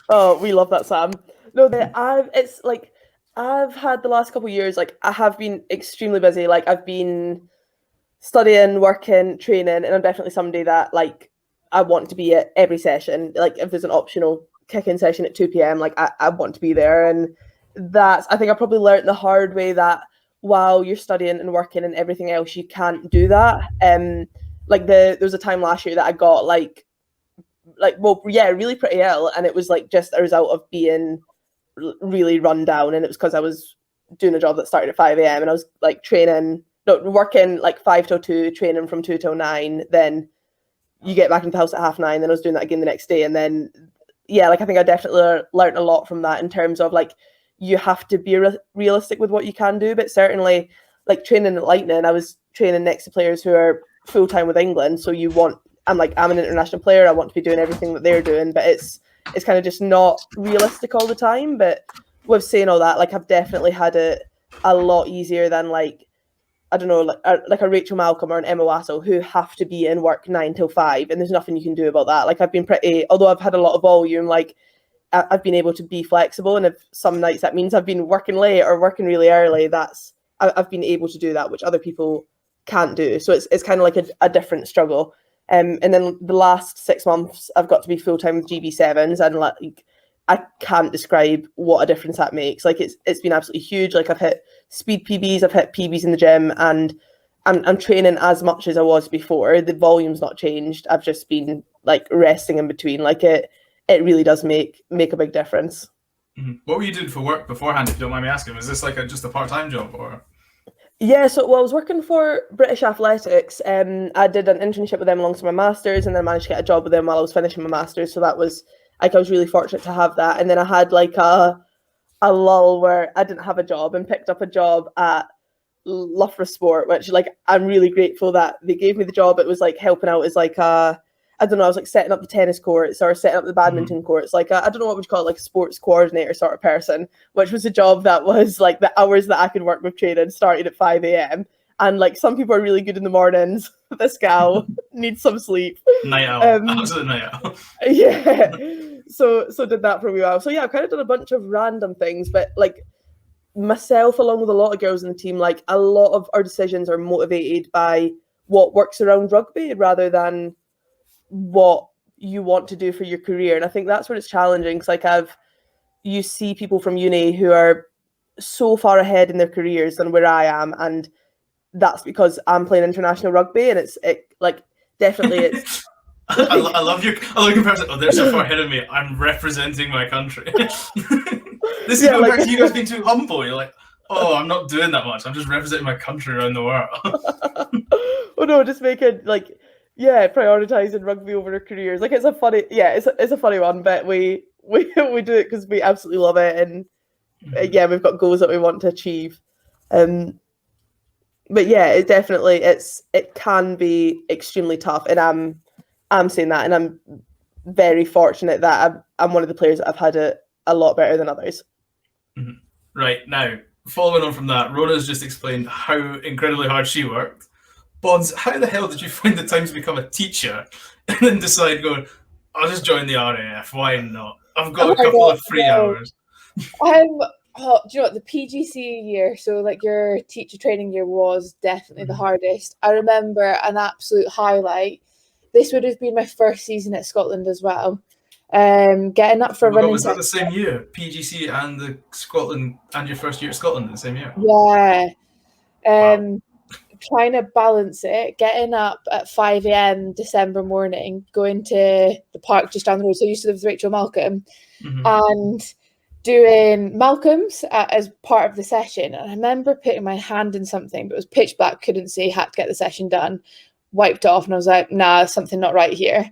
Oh, we love that, Sam. No, I've had the last couple of years, like I have been extremely busy. Like I've been studying, working, training, and I'm definitely somebody that like I want to be at every session. Like if there's an optional kick-in session at 2 p.m, like I want to be there. And that's, I think I probably learned the hard way that while you're studying and working and everything else, you can't do that. Like there was a time last year that I got really pretty ill, and it was like just a result of being really run down, and it was because I was doing a job that started at 5 a.m. and I was like working like 5 till 2, training from 2 till 9, then you get back into the house at 9:30, then I was doing that again the next day. And then like I think I definitely learned a lot from that in terms of like you have to be realistic with what you can do. But certainly like training at Lightning, I was training next to players who are full-time with England, so I'm an international player, I want to be doing everything that they're doing, but it's kind of just not realistic all the time. But with saying all that, like I've definitely had it a lot easier than like, I don't know, like a Rachel Malcolm or an Emma Wassell who have to be in work 9 till 5, and there's nothing you can do about that. Like I've been although I've had a lot of volume, like I've been able to be flexible, and if some nights that means I've been working late or working really early, I've been able to do that, which other people can't do. So it's kind of like a different struggle. And then the last 6 months I've got to be full-time with GB7s, and like I can't describe what a difference that makes. Like it's been absolutely huge. Like I've hit speed PBs, I've hit PBs in the gym, and I'm training as much as I was before. The volume's not changed. I've just been like resting in between. Like it really does make a big difference. Mm-hmm. What were you doing for work beforehand, if you don't mind me asking? Was this like just a part-time job or? Yeah, so I was working for British Athletics. I did an internship with them alongside my masters, and then managed to get a job with them while I was finishing my masters. So that was like I was really fortunate to have that. And then I had like a lull where I didn't have a job and picked up a job at Loughborough Sport, which like I'm really grateful that they gave me the job. It was like helping out as like I don't know, I was like setting up the tennis courts or setting up the badminton courts. Like I don't know what would you call it, like a sports coordinator sort of person, which was a job that was like the hours that I could work with training started at 5 a.m. And like some people are really good in the mornings. This gal needs some sleep. Night owl. Absolute night owl. Yeah. So did that for a while. So yeah, I've kind of done a bunch of random things, but like myself, along with a lot of girls in the team, like a lot of our decisions are motivated by what works around rugby rather than what you want to do for your career. And I think that's where it's challenging, because like you see people from uni who are so far ahead in their careers than where I am, and that's because I'm playing international rugby, and it's definitely I love your comparison. Oh, they're so far ahead of me. I'm representing my country. This is going back to you guys being too humble. You're like, oh, I'm not doing that much. I'm just representing my country around the world. Oh no, just making like, yeah, prioritizing rugby over their careers. Like it's a funny one, but we do it because we absolutely love it, and yeah, we've got goals that we want to achieve. But yeah, it can be extremely tough, and I'm saying that, and I'm very fortunate that I'm one of the players that I've had it a lot better than others. Mm-hmm. Right, now, following on from that, Rhona's just explained how incredibly hard she worked. Bonds, how the hell did you find the time to become a teacher and then decide going, I'll just join the RAF, why not? I've got a couple of free hours. Do you know what, the PGC year, so like your teacher training year, was definitely the hardest. I remember an absolute highlight. This would have been my first season at Scotland as well. Getting up for running. Was that the same year? PGC and the Scotland, and your first year at Scotland the same year? Yeah. Wow. Trying to balance it, getting up at 5 a.m. December morning, going to the park just down the road. So I used to live with Rachel Malcolm, and doing Malcolm's as part of the session. And I remember putting my hand in something, but it was pitch black, couldn't see, had to get the session done, wiped it off, and I was like, nah, something not right here.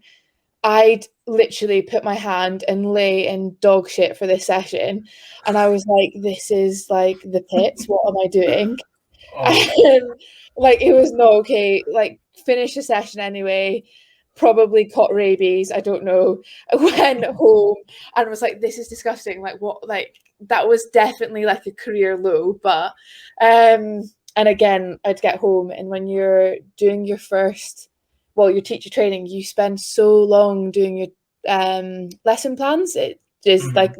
I'd literally put my hand and lay in dog shit for this session. And I was like, this is like the pits. What am I doing? Oh. Like, it was not okay. Like, finished the session anyway, probably caught rabies, I don't know. I went home and was like, this is disgusting. Like, what? Like, that was definitely like a career low. But and again, I'd get home, and when you're doing your teacher training, you spend so long doing your lesson plans. It is like,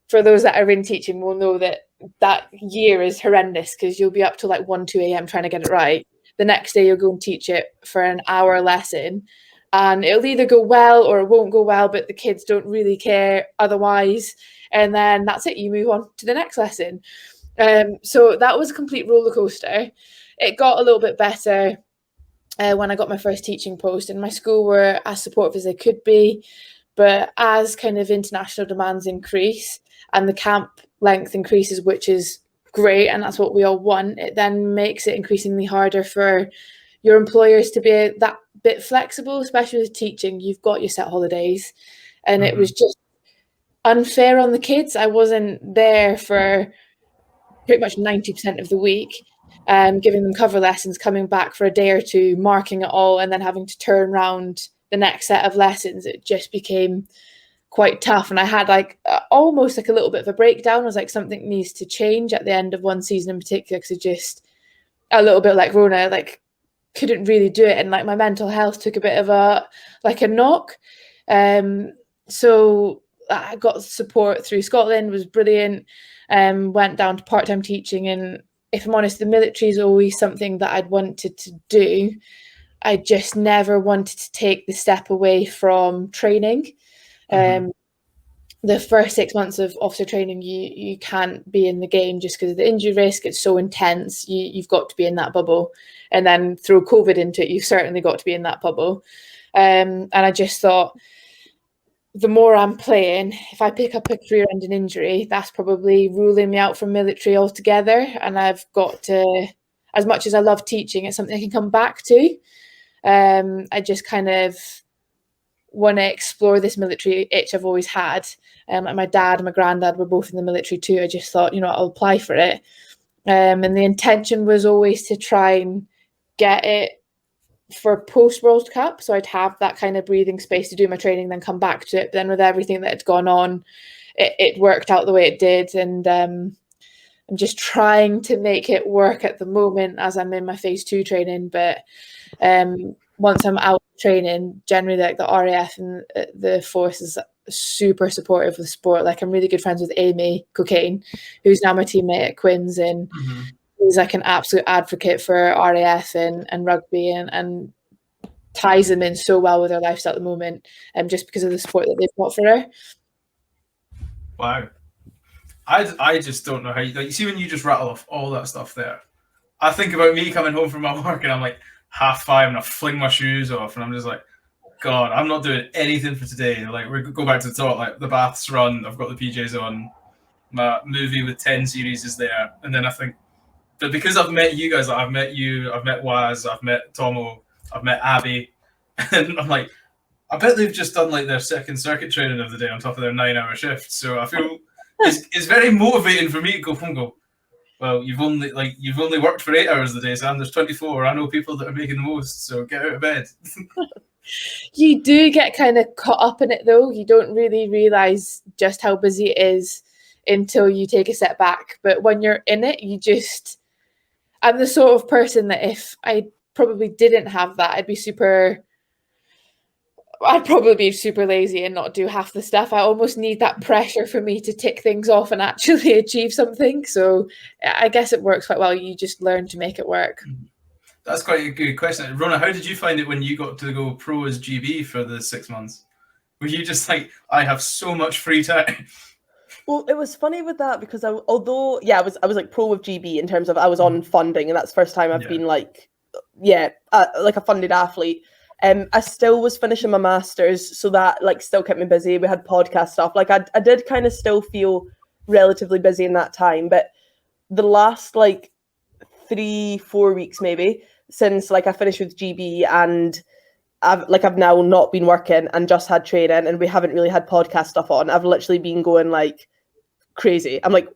for those that are in teaching will know that year is horrendous, because you'll be up till like 1-2 a.m. trying to get it right. the next day you'll go and teach it for an hour lesson, and it'll either go well or it won't go well, but the kids don't really care otherwise. And then that's it, you move on to the next lesson. So that was a complete roller coaster. It got a little bit better when I got my first teaching post, and my school were as supportive as they could be. But as kind of international demands increase and the camp length increases, which is great, and that's what we all want, it then makes it increasingly harder for your employers to be that bit flexible, especially with teaching. You've got your set holidays, and it was just unfair on the kids. I wasn't there for pretty much 90% of the week, giving them cover lessons, coming back for a day or two, marking it all, and then having to turn around the next set of lessons. It just became quite tough, and I had almost like a little bit of a breakdown. I was like, something needs to change at the end of one season in particular, because I just, a little bit like Rhona, like couldn't really do it, and like my mental health took a bit of a knock. So I got support through Scotland, was brilliant. Went down to part-time teaching, and if I'm honest, the military is always something that I'd wanted to do. I just never wanted to take the step away from training. The first 6 months of officer training, you can't be in the game just because of the injury risk. It's so intense. You've got to be in that bubble, and then throw COVID into it, you've certainly got to be in that bubble. And I just thought, the more I'm playing, if I pick up a career-ending injury, that's probably ruling me out from military altogether. And I've got to, as much as I love teaching, it's something I can come back to. I just kind of want to explore this military itch I've always had. Like my dad and my granddad were both in the military too. I just thought, I'll apply for it. And the intention was always to try and get it for post World Cup, so I'd have that kind of breathing space to do my training, then come back to it. But then with everything that had gone on, it worked out the way it did, and I'm just trying to make it work at the moment as I'm in my phase 2 training. But once I'm out training, generally like the RAF and the force is super supportive of the sport. Like I'm really good friends with Amy Cocaine, who's now my teammate at Quins, and he's like an absolute advocate for RAF and rugby, and ties them in so well with her lifestyle at the moment, just because of the support that they've got for her. Wow. I just don't know how you see when you just rattle off all that stuff there. I think about me coming home from my work and I'm like 5:30 and I fling my shoes off and I'm just like, God, I'm not doing anything for today. Like we go back to the top, like the bath's run, I've got the PJs on, my movie with 10 series is there, and then I think, but because I've met you guys, like I've met you, I've met Waz, I've met Tomo, I've met Abby, and I'm like, I bet they've just done like their second circuit training of the day on top of their 9-hour shift. So I feel it's very motivating for me to go home and go, well, you've only worked for 8 hours a day, Sam. There's 24. I know people that are making the most, so get out of bed. You do get kind of caught up in it though. You don't really realise just how busy it is until you take a step back. But when you're in it, I'm the sort of person that if I probably didn't have that, I'd probably be super lazy and not do half the stuff. I almost need that pressure for me to tick things off and actually achieve something. So I guess it works quite well. You just learn to make it work. That's quite a good question. Rhona, how did you find it when you got to go pro as GB for the 6 months? Were you just like, I have so much free time? Well, it was funny with that because I was like pro with GB in terms of I was on funding, and that's the first time I've been like a funded athlete. I still was finishing my masters, so that like still kept me busy. We had podcast stuff. Like I did kind of still feel relatively busy in that time, but the last like 3-4 weeks maybe since like I finished with GB and I've now not been working and just had training, and we haven't really had podcast stuff on. I've literally been going like crazy. I'm like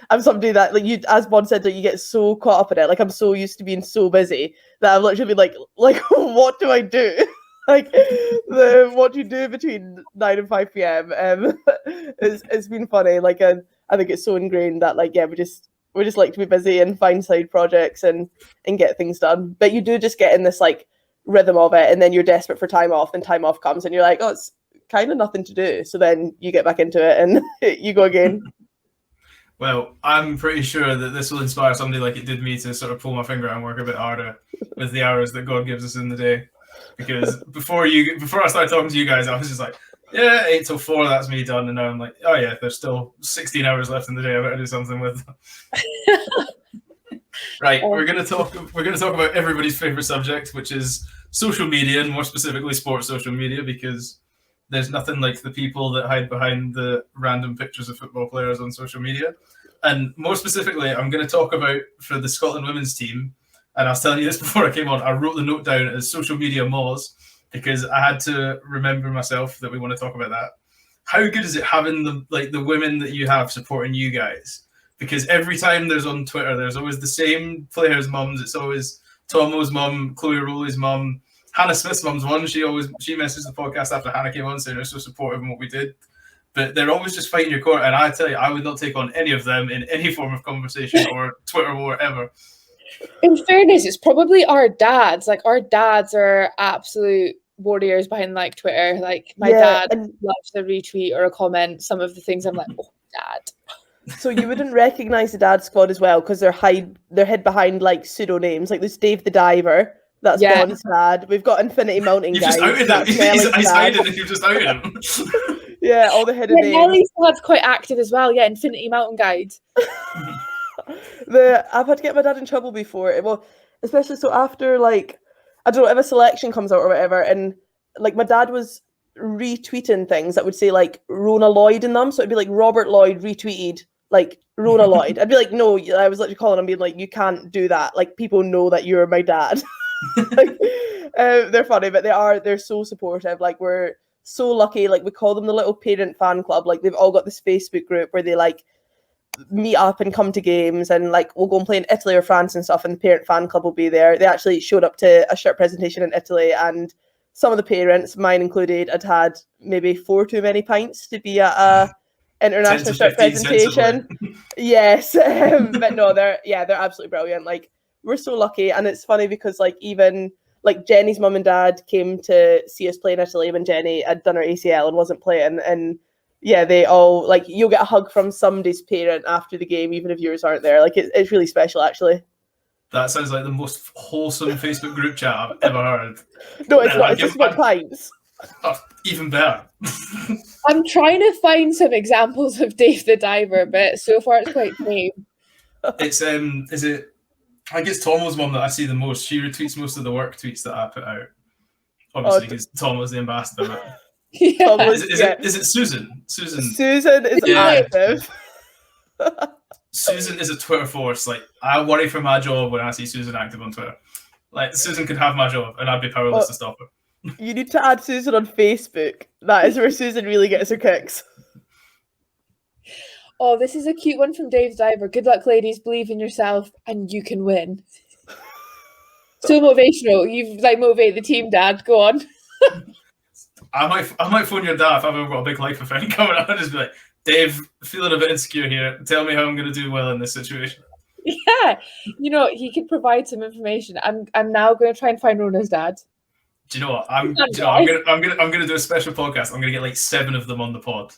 I'm somebody that like you, as Bon said, that you get so caught up in it. Like I'm so used to being so busy that I've literally been like what do I do? What do you do between 9 and 5 p.m. It's been funny. Like I think it's so ingrained that like we just like to be busy and find side projects and get things done. But you do just get in this like rhythm of it, and then you're desperate for time off, and time off comes and you're like, oh, it's kind of nothing to do. So then you get back into it and you go again. Well, I'm pretty sure that this will inspire somebody like it did me to sort of pull my finger out and work a bit harder with the hours that God gives us in the day. Because before I started talking to you guys, I was just like, yeah, 8 till 4, that's me done. And now I'm like, oh yeah, there's still 16 hours left in the day. I better do something with them. Right, we're gonna talk about everybody's favorite subject, which is social media, and more specifically sports social media, because there's nothing like the people that hide behind the random pictures of football players on social media. And more specifically, I'm going to talk about for the Scotland women's team. And I was telling you this before I came on, I wrote the note down as social media moz because I had to remember myself that we want to talk about that. How good is it having the women that you have supporting you guys? Because every time there's on Twitter, there's always the same players' mums. It's always Tomo's mum, Chloe Rowley's mum, Hannah Smith's mum's one. She messaged the podcast after Hannah came on saying they're so supportive in what we did. But they're always just fighting your corner. And I tell you, I would not take on any of them in any form of conversation or Twitter or whatever. In fairness, it's probably our dads. Like, our dads are absolute warriors behind like Twitter. Like, my dad loves a retweet or a comment. Some of the things I'm like, oh, Dad. So you wouldn't recognise the dad squad as well because they're hid behind like pseudonames. Like there's Dave the Diver. That's Bond's dad. We've got Infinity Mountain Guide. Just outed him. He's hiding if you just outed him. Yeah, all the hidden names. Nellie's dad's quite active as well. Yeah, Infinity Mountain Guide. I've had to get my dad in trouble before. Well, especially so after like, I don't know, if a selection comes out or whatever, and like my dad was retweeting things that would say like Rhona Lloyd in them. So it'd be like Robert Lloyd retweeted like Rhona Lloyd. I'd be like, no, I was literally calling him being like, you can't do that. Like people know that you're my dad. Like, they're funny, but they're so supportive. Like we're so lucky. Like we call them the little parent fan club. Like they've all got this Facebook group where they like meet up and come to games, and like we'll go and play in Italy or France and stuff, and the parent fan club will be there. They actually showed up to a shirt presentation in Italy, and some of the parents, mine included, had maybe 4 too many pints to be at a international shirt presentation. Yes, but no, they're absolutely brilliant. Like we're so lucky, and it's funny because like even like Jenny's mum and dad came to see us play in Italy when Jenny had done her ACL and wasn't playing, and yeah, they all like you'll get a hug from somebody's parent after the game, even if yours aren't there. Like it's really special, actually. That sounds like the most wholesome Facebook group chat I've ever heard. No, it's not. It's just about pints. Oh, even better. I'm trying to find some examples of Dave the Diver, but so far it's quite tame. It's is it? I think it's Tomo's mum that I see the most. She retweets most of the work tweets that I put out. Obviously, because Tomo's the ambassador. But... Yeah. Is it Susan? Susan is active. Susan is a Twitter force. Like I worry for my job when I see Susan active on Twitter. Like Susan could have my job, and I'd be powerless to stop her. You need to add Susan on Facebook. That is where Susan really gets her kicks. Oh, this is a cute one from Dave Diver. Good luck, ladies. Believe in yourself, and you can win. So motivational. You've like motivated the team, Dad. Go on. I might phone your dad if I've ever got a big life event coming up and just be like, Dave, feeling a bit insecure here. Tell me how I'm going to do well in this situation. Yeah, he could provide some information. I'm now going to try and find Rhona's dad. Do you know what? I'm gonna do a special podcast. I'm gonna get like 7 of them on the pod.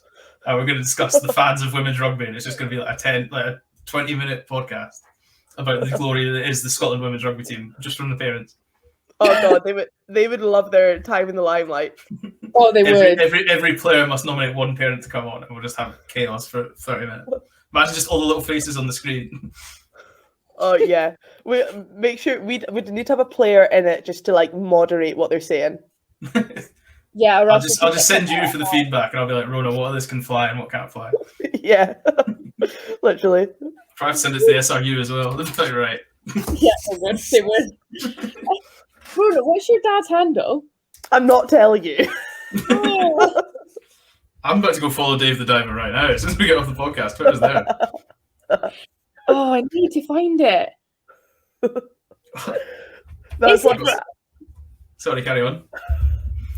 And we're gonna discuss the fans of women's rugby, and it's just gonna be like a 20-minute podcast about the glory that is the Scotland women's rugby team, just from the parents. Oh god, they would love their time in the limelight. Oh, they would. Every player must nominate one parent to come on, and we'll just have chaos for 30 minutes. Imagine just all the little faces on the screen. Oh yeah, we make sure we need to have a player in it just to like moderate what they're saying. Yeah, I'll just send you for the feedback, and I'll be like, Rhona, what of this can fly and what can't fly? Yeah, literally. Try to send it to the SRU as well. They'll be right. Yeah, they would. Rhona, what's your dad's handle? I'm not telling you. Oh. I'm about to go follow Dave the Diver right now. As soon as we get off the podcast, Twitter's there. Oh, I need to find it. Sorry, carry on.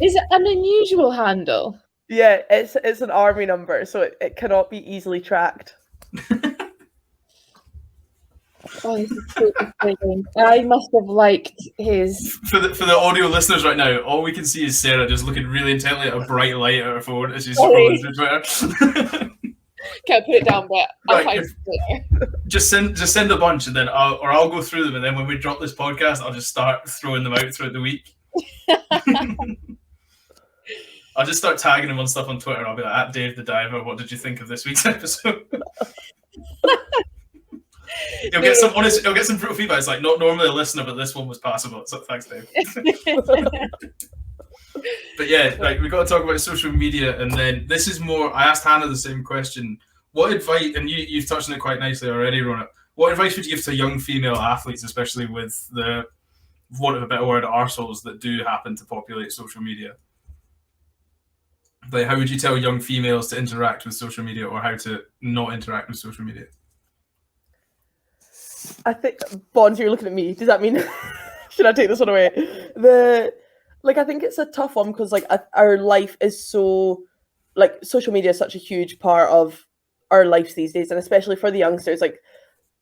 Is it an unusual handle? Yeah, it's an army number, so it cannot be easily tracked. Oh, this is so exciting. I must have liked his. For the audio listeners right now, all we can see is Sarah just looking really intently at a bright light at her phone as she's scrolling through Twitter. Can't put it down, but I'll Right, find it. just send a bunch, and then I'll go through them, and then when we drop this podcast, I'll just start throwing them out throughout the week. I'll just start tagging them on stuff on Twitter. I'll be like, @Dave the Diver, what did you think of this week's episode? You'll get some brutal feedback. It's like, not normally a listener, but this one was passable. So thanks, Dave. But yeah, like, we've got to talk about social media, and then this is more. I asked Hannah the same question. What advice? And you've touched on it quite nicely already, Rhona. What advice would you give to young female athletes, especially with the, for want of a better word, arseholes that do happen to populate social media? Like, how would you tell young females to interact with social media, or how to not interact with social media? I think, Bonds, you're looking at me. Does that mean should I take this one away? I think it's a tough one because like our life is so, like, social media is such a huge part of our lives these days, and especially for the youngsters, like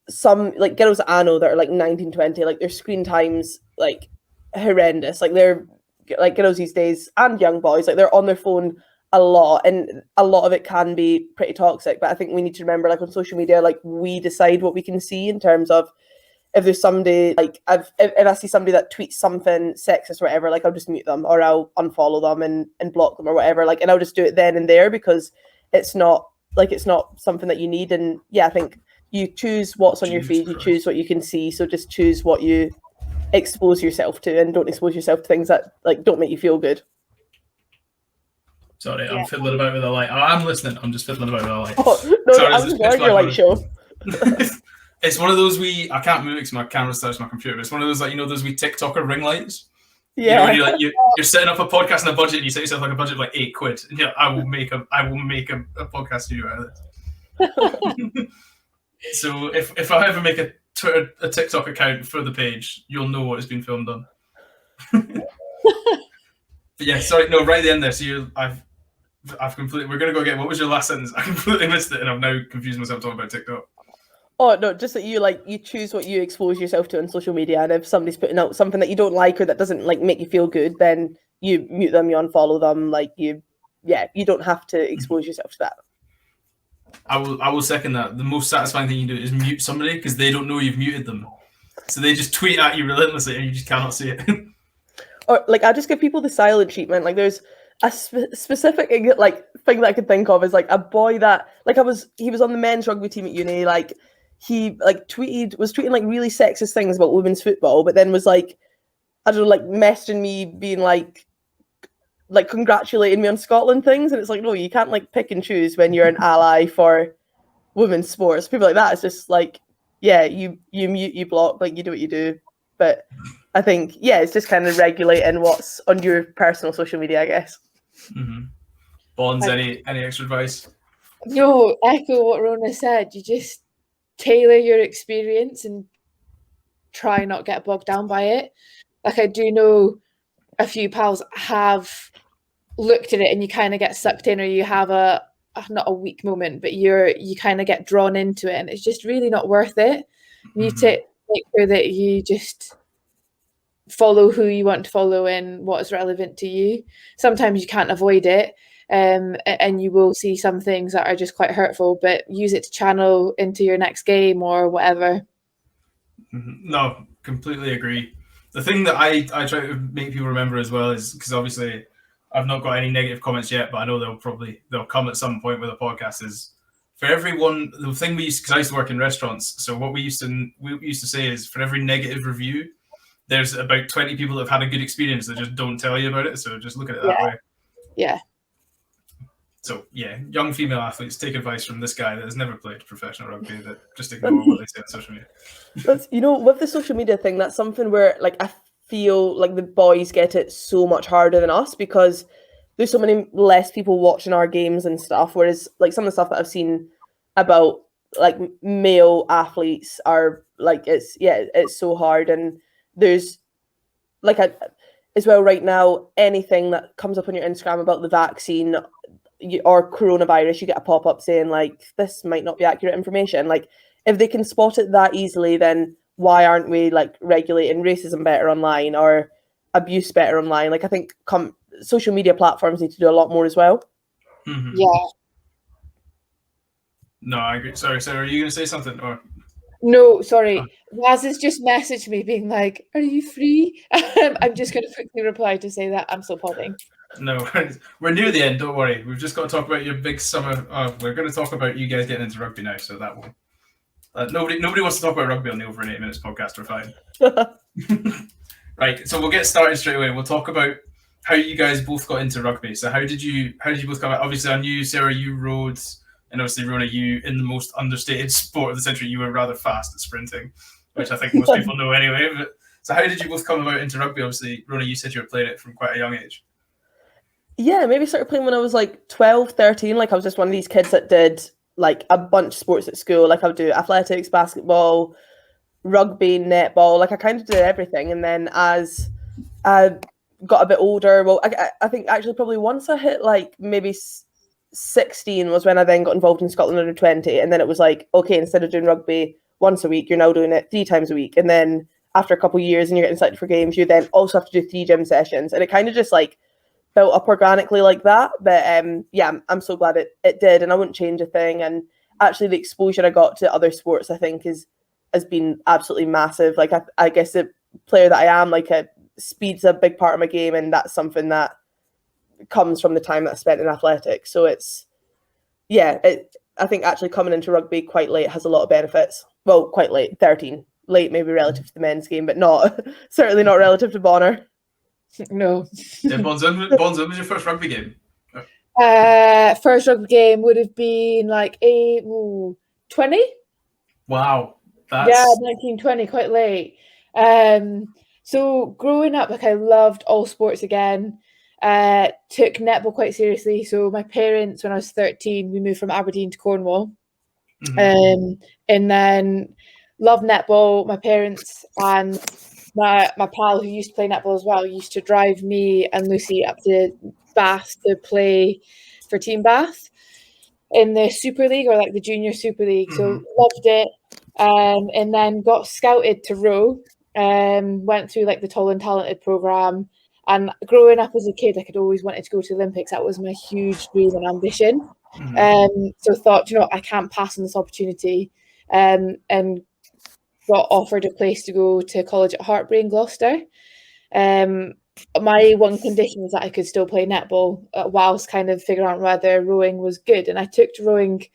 some like girls that I know that are like 19, 20, like their screen time's like horrendous. Like they're like girls these days and young boys, like they're on their phone a lot, and a lot of it can be pretty toxic. But I think we need to remember, like, on social media, like, we decide what we can see in terms of if there's somebody, like, if I see somebody that tweets something sexist or whatever, like, I'll just mute them, or I'll unfollow them and block them or whatever, like, and I'll just do it then and there, because it's not something that you need. And yeah, I think you choose what's on your feed, you choose what you can see, so just choose what you expose yourself to, and don't expose yourself to things that, like, don't make you feel good. Sorry, I'm fiddling about with a light. I'm listening. I'm just fiddling about with a light. Oh, no, sorry, I'm enjoying your light show. It's one of those I can't move because my camera starts my computer, but it's one of those, like, those TikToker ring lights. Yeah. You know, when you're setting up a podcast on a budget, and you set yourself like a budget of like £8, and you're like, I will make a podcast studio out of this. So if I ever make a TikTok account for the page, you'll know what has been filmed on. But yeah, sorry, no, right at the end there. So I've completely. We're gonna go again. What was your last sentence? I completely missed it, and I've now confused myself talking about TikTok. Oh no, just that you choose what you expose yourself to on social media, and if somebody's putting out something that you don't like or that doesn't like make you feel good, then you mute them, you unfollow them. Like you don't have to expose yourself to that. I will second that. The most satisfying thing you can do is mute somebody because they don't know you've muted them, so they just tweet at you relentlessly, and you just cannot see it. Or like I just give people the silent treatment. Like there's a specific like thing that I could think of is like a boy that like he was on the men's rugby team at uni. Like he like was tweeting like really sexist things about women's football, but then was like, I don't know, like messaging me being like congratulating me on Scotland things, and it's like, no, you can't like pick and choose when you're an ally for women's sports. People like that, it's just like, yeah, you mute, you block, like you do what you do. But I think, yeah, it's just kind of regulating what's on your personal social media, I guess. Mm-hmm. Bonds, any extra advice? No, echo what Rhona said. You just tailor your experience and try not get bogged down by it. Like I do know a few pals have looked at it and you kind of get sucked in, or you have not a weak moment, but you kind of get drawn into it, and it's just really not worth it. Mute it, make sure that you just follow who you want to follow and what is relevant to you. Sometimes you can't avoid it, and you will see some things that are just quite hurtful, but use it to channel into your next game or whatever. No, completely agree. The thing that I try to make people remember as well is, because obviously I've not got any negative comments yet, but I know they'll come at some point with a podcast, is for everyone, the thing we used, because I used to work in restaurants, so what we used to say is for every negative review, there's about 20 people that have had a good experience that just don't tell you about it. So just look at it that way. Yeah. So yeah, young female athletes, take advice from this guy that has never played professional rugby, that just ignore what they say on social media. That's, with the social media thing, that's something where like I feel like the boys get it so much harder than us, because there's so many less people watching our games and stuff. Whereas like some of the stuff that I've seen about like male athletes are like, it's so hard. And there's like as well right now, anything that comes up on your Instagram about the vaccine or coronavirus, you get a pop-up saying like, this might not be accurate information. Like if they can spot it that easily, then why aren't we like regulating racism better online or abuse better online? Like I think social media platforms need to do a lot more as well. Mm-hmm. Yeah. No, I agree. Sorry, Sarah, are you going to say something? Or No, sorry. Waz has just messaged me being like, "Are you free?" I'm just going to quickly reply to say that I'm still podding. no, we're near the end. Don't worry. We've just got to talk about your big summer. We're going to talk about you guys getting into rugby now, so that will. Nobody wants to talk about rugby on the Over in 8 Minutes podcast. We're fine. Right, so we'll get started straight away. We'll talk about how you guys both got into rugby. So how did you both come out? Obviously, I knew Sarah, you rode, and obviously Rhona, you in the most understated sport of the century, you were rather fast at sprinting, which I think most people know anyway. But so how did you both come about into rugby? Obviously, Rhona, you said you were playing it from quite a young age. Yeah, maybe started playing when I was like 12, 13. Like I was just one of these kids that did like a bunch of sports at school. Like I would do athletics, basketball, rugby, netball. Like I kind of did everything. And then as I got a bit older, well, I think actually probably once I hit like maybe 16 was when I then got involved in Scotland under 20. And then it was like, okay, instead of doing rugby once a week, you're now doing it 3 times a week. And then after a couple of years and you're getting selected for games, you then also have to do 3 gym sessions. And it kind of just like built up organically like that. But yeah, I'm so glad it did, and I wouldn't change a thing. And actually the exposure I got to other sports, I think has been absolutely massive. Like I guess the player that I am, like speed's a big part of my game, and that's something that comes from the time that I spent in athletics. So it's I think actually coming into rugby quite late has a lot of benefits. Well, quite late, 13. Late maybe relative to the men's game, but not certainly not relative to Bonar. No. Yeah, Bonzo was your first rugby game? First rugby game would have been like 20. Wow. Yeah, 1920, quite late. So growing up, like I loved all sports again. Took netball quite seriously. So my parents, when I was 13, we moved from Aberdeen to Cornwall. And then loved netball. My parents and my pal who used to play netball as well used to drive me and Lucy up to Bath to play for Team Bath in the Super League, or like the Junior Super League. So loved it. And then got scouted to row. Went through like the Tall and Talented program. And growing up as a kid, I could always wanted to go to the Olympics. That was my huge dream and ambition. So thought, I can't pass on this opportunity. And got offered a place to go to college at Hartbury in Gloucester. My one condition was that I could still play netball whilst kind of figuring out whether rowing was good. And I took to rowing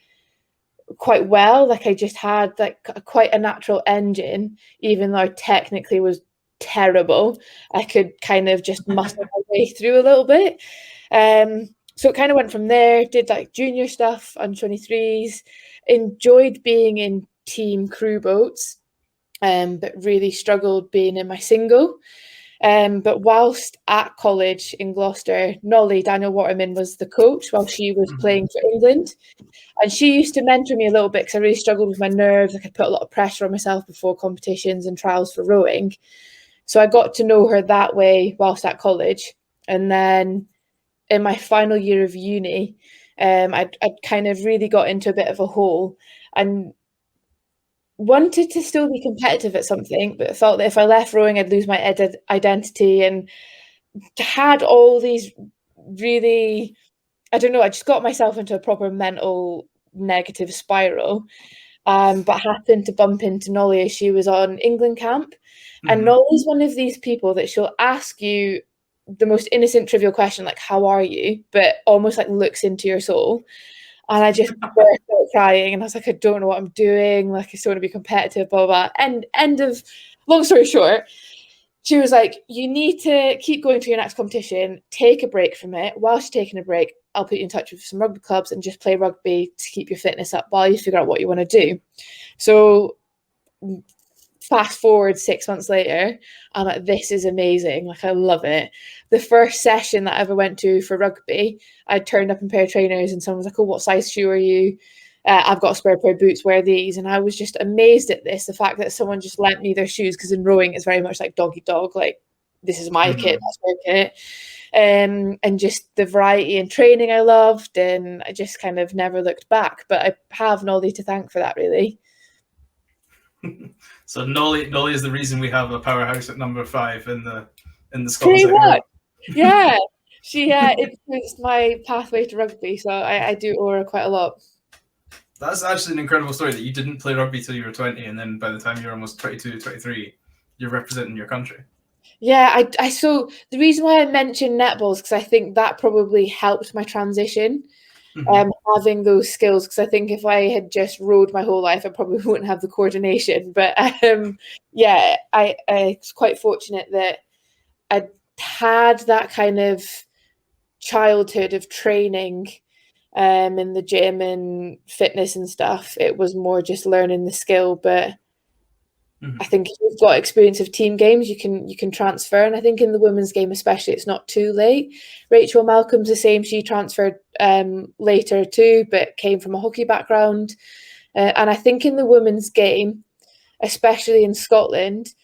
quite well. Like I just had like quite a natural engine, even though I technically was terrible. I could kind of just muscle my way through a little bit. So it kind of went from there, did like junior stuff, under 23s, enjoyed being in team crew boats. But really struggled being in my single. But whilst at college in Gloucester, Nolly, Daniel Waterman, was the coach while she was playing for England. And she used to mentor me a little bit because I really struggled with my nerves. I could put a lot of pressure on myself before competitions and trials for rowing. So I got to know her that way whilst at college. And then in my final year of uni, I'd kind of really got into a bit of a hole and wanted to still be competitive at something, but felt that if I left rowing, I'd lose my identity, and had all these really, I don't know, I just got myself into a proper mental negative spiral. But happened to bump into Nolly as she was on England camp. And Nolly's one of these people that she'll ask you the most innocent, trivial question, like, how are you? But almost like looks into your soul. And I just burst out crying, and I was like, I don't know what I'm doing. Like, I still want to be competitive, blah, blah, blah. And end of, long story short, she was like, you need to keep going to your next competition, take a break from it. Whilst you're taking a break, I'll put you in touch with some rugby clubs and just play rugby to keep your fitness up while you figure out what you want to do. So fast forward 6 months later, I'm like, this is amazing. Like, I love it. The first session that I ever went to for rugby, I turned up in a pair of trainers and someone was like, oh, what size shoe are you? I've got a spare pair of boots, wear these. And I was just amazed at this, the fact that someone just lent me their shoes, because in rowing it's very much like dog eat dog, like this is my kit, that's my kit. And just the variety in training I loved, and I just kind of never looked back. But I have Nolly to thank for that, really. So Nolly is the reason we have a powerhouse at number 5 in the Scottish. Pretty much. Yeah. She influenced my pathway to rugby, so I do owe her quite a lot. That's actually an incredible story that you didn't play rugby till you were 20, and then by the time you're almost 22, 23, you're representing your country. Yeah, I so the reason why I mentioned netball is because I think that probably helped my transition. Having those skills, because I think if I had just rowed my whole life, I probably wouldn't have the coordination. But yeah, I was quite fortunate that I had that kind of childhood of training in the gym and fitness and stuff. It was more just learning the skill, but I think if you've got experience of team games, you can transfer. And I think in the women's game especially, it's not too late. Rachel Malcolm's the same. She transferred later too, but came from a hockey background. And I think in the women's game, especially in Scotland,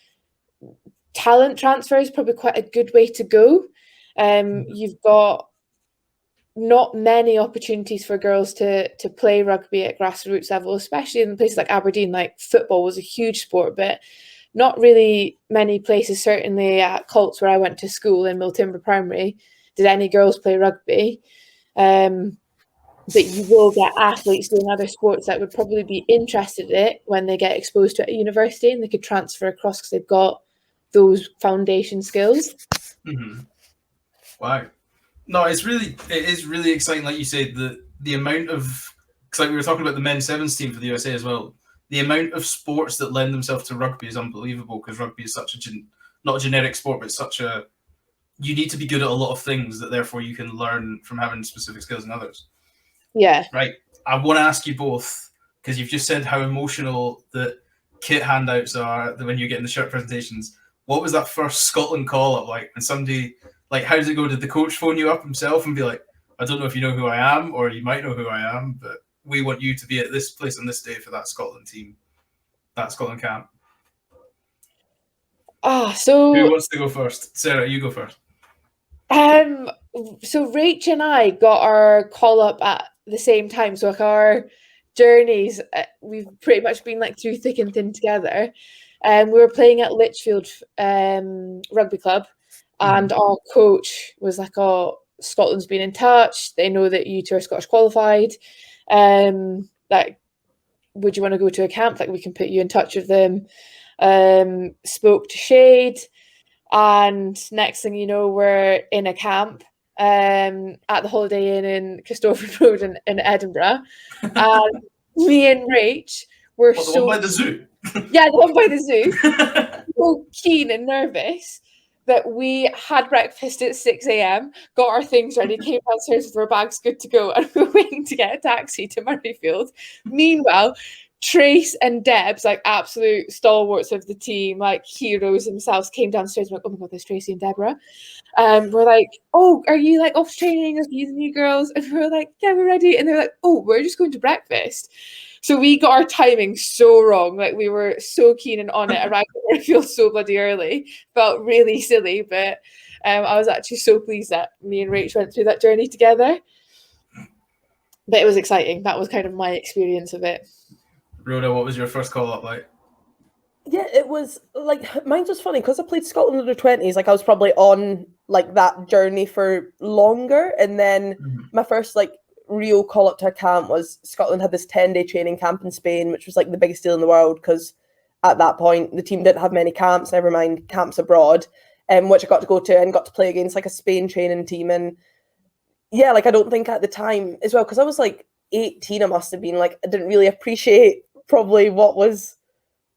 talent transfer is probably quite a good way to go. You've got not many opportunities for girls to play rugby at grassroots level, especially in places like Aberdeen. Like football was a huge sport, but not really many places, certainly at Colts where I went to school in Miltimber Primary, did any girls play rugby. But you will get athletes doing other sports that would probably be interested in it when they get exposed to it at university, and they could transfer across because they've got those foundation skills. Wow. No, it is really exciting, like you said, the amount of, because like we were talking about the men's sevens team for the USA as well, the amount of sports that lend themselves to rugby is unbelievable, because rugby is such not a generic sport, but you need to be good at a lot of things that therefore you can learn from having specific skills in others. Yeah. Right. I want to ask you both, because you've just said how emotional the kit handouts are when you're getting the shirt presentations. What was that first Scotland call up like? And somebody, like, how does it go? Did the coach phone you up himself and be like, I don't know if you know who I am, or you might know who I am, but we want you to be at this place on this day for that Scotland team, that Scotland camp? So who wants to go first? Sarah, you go first. So Rach and I got our call up at the same time. So like our journeys, we've pretty much been like through thick and thin together. We were playing at Lichfield Rugby Club, and our coach was like, "Oh, Scotland's been in touch. They know that you two are Scottish qualified. Like, would you want to go to a camp? Like, we can put you in touch with them." Spoke to Shade, and next thing you know, we're in a camp at the Holiday Inn in Christopher Road in Edinburgh. And me and Rach were the one by the zoo. Yeah, the one by the zoo. So keen and nervous that we had breakfast at 6 a.m, got our things ready, came downstairs with our bags good to go, and we were waiting to get a taxi to Murrayfield. Meanwhile, Trace and Debs, like absolute stalwarts of the team, like heroes themselves, came downstairs and were like, "Oh my God, there's Tracy and Deborah." We're like, "Oh, are you like off training? Are you the new girls?" And we're like, "Yeah, we're ready." And they're like, "Oh, we're just going to breakfast." So we got our timing so wrong. Like we were so keen and on it. Arrived at Murrayfield so bloody early. Felt really silly, but I was actually so pleased that me and Rach went through that journey together. But it was exciting. That was kind of my experience of it. Rhoda, what was your first call up like? Yeah, it was like, mine's just funny because I played Scotland under 20s. Like I was probably on like that journey for longer, and then my first like real call up to a camp was Scotland had this 10-day training camp in Spain, which was like the biggest deal in the world because at that point the team didn't have many camps, never mind camps abroad, which I got to go to and got to play against like a Spain training team. And yeah, like I don't think at the time as well, because I was like 18, I must have been, like I didn't really appreciate probably what was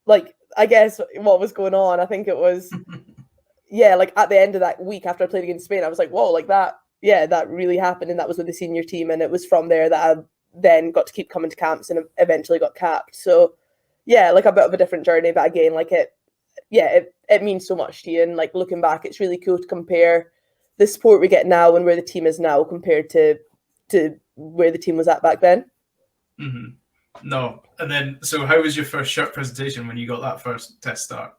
like, I guess what was going on. I think it was yeah, like at the end of that week after I played against Spain, I was like, whoa, like that, yeah, that really happened. And that was with the senior team, and it was from there that I then got to keep coming to camps and eventually got capped. So yeah, like a bit of a different journey, but again, like it means so much to you. And like looking back, it's really cool to compare the support we get now and where the team is now compared to where the team was at back then. No. And then, so how was your first shirt presentation when you got that first test start?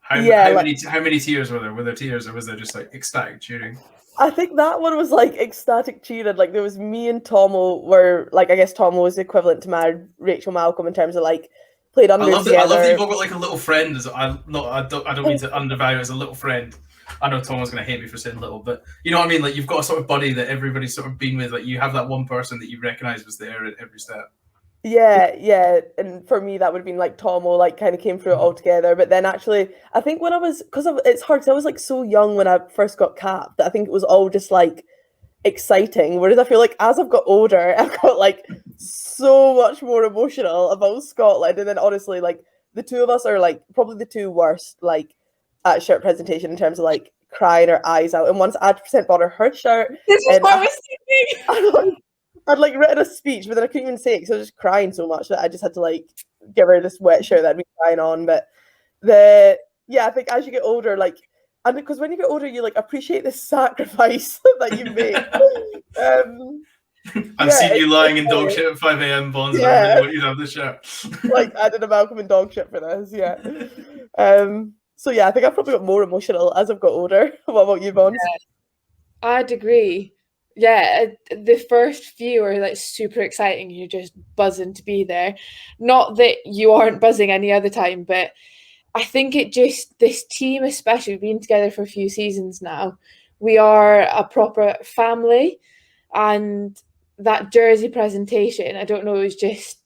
How many tears were there? Were there tears, or was there just like ecstatic cheering? I think that one was like ecstatic cheering. Like there was me and Tomo were like, I guess Tomo was equivalent to my Rachel Malcolm in terms of like played under together. I love that you've all got like a little friend. I don't mean to undervalue as a little friend. I know Tomo's going to hate me for saying little, but you know what I mean? Like you've got a sort of buddy that everybody's sort of been with. Like you have that one person that you recognise was there at every step. Yeah, and for me that would have been like Tomo, like kind of came through it all together. But then actually, I think when I was, it's hard because I was like so young when I first got capped that I think it was all just like exciting. Whereas I feel like as I've got older, I've got like so much more emotional about Scotland. And then honestly, like the two of us are like probably the two worst like at shirt presentation in terms of like crying our eyes out. And once I'd sent Bonner her shirt, This is what I was thinking. I'd like written a speech, but then I couldn't even say it because I was just crying so much that I just had to like give her this wet shirt that I'd been crying on. But I think as you get older, like, and because when you get older, you like appreciate the sacrifice that you've made. I've seen you lying in dog shit at 5 a.m. Bonds. I really want you to have the shirt. Like I did a Malcolm and dog shit for this, yeah. So yeah, I think I've probably got more emotional as I've got older. What about you, Bonds? Yeah, I'd agree. Yeah, the first few are like super exciting. You're just buzzing to be there. Not that you aren't buzzing any other time, but I think this team, especially being together for a few seasons now, we are a proper family, and that jersey presentation, I don't know, is just,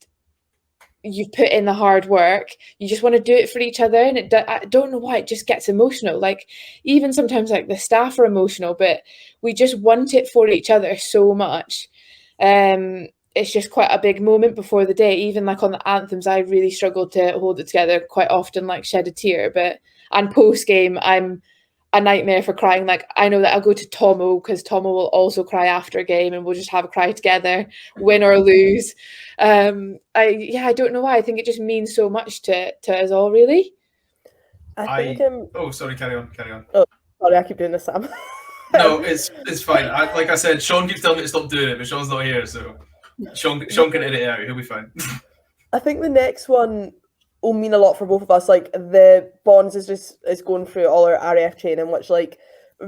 you put in the hard work, you just want to do it for each other, and I don't know why it just gets emotional. Like even sometimes like the staff are emotional, but we just want it for each other so much. It's just quite a big moment before the day. Even like on the anthems, I really struggle to hold it together quite often, like shed a tear. And post game, I'm a nightmare for crying. Like I know that I'll go to Tomo because Tomo will also cry after a game, and we'll just have a cry together, win or lose. I don't know why. I think it just means so much to us all, really. I think oh, sorry, carry on. Oh, sorry, I keep doing this, Sam. No, it's fine. Like I said, Sean keeps telling me to stop doing it, but Sean's not here, so Sean can edit it out. He'll be fine. I think the next one will mean a lot for both of us. Like the Bonds is going through all our RAF training, which like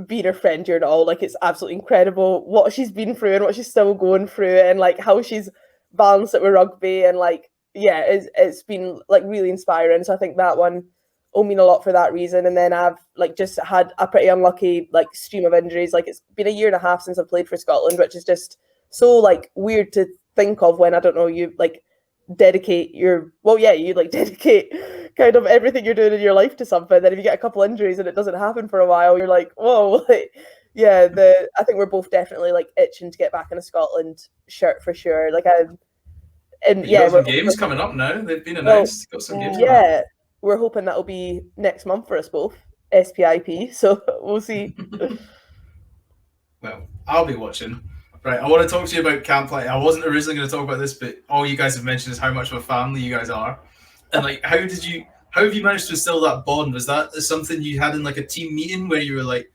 being her friend during it all, like it's absolutely incredible what she's been through and what she's still going through, and like how she's balanced it with rugby, and like it's been like really inspiring. So I think that one will mean a lot for that reason. And then I've like just had a pretty unlucky like stream of injuries. Like it's been a year and a half since I played for Scotland, which is just so like weird to think of when I don't know, you like dedicate dedicate kind of everything you're doing in your life to something. Then if you get a couple injuries and it doesn't happen for a while, you're like, whoa. Like, I think we're both definitely like itching to get back in a Scotland shirt for sure. Like got some games coming up now. They've been announced. Got some games. Yeah, we're hoping that'll be next month for us both. SPIP. So we'll see. Well, I'll be watching. Right, I want to talk to you about camp life. I wasn't originally going to talk about this, but all you guys have mentioned is how much of a family you guys are, and like, how have you managed to instill that bond? Was that something you had in like a team meeting where you were like,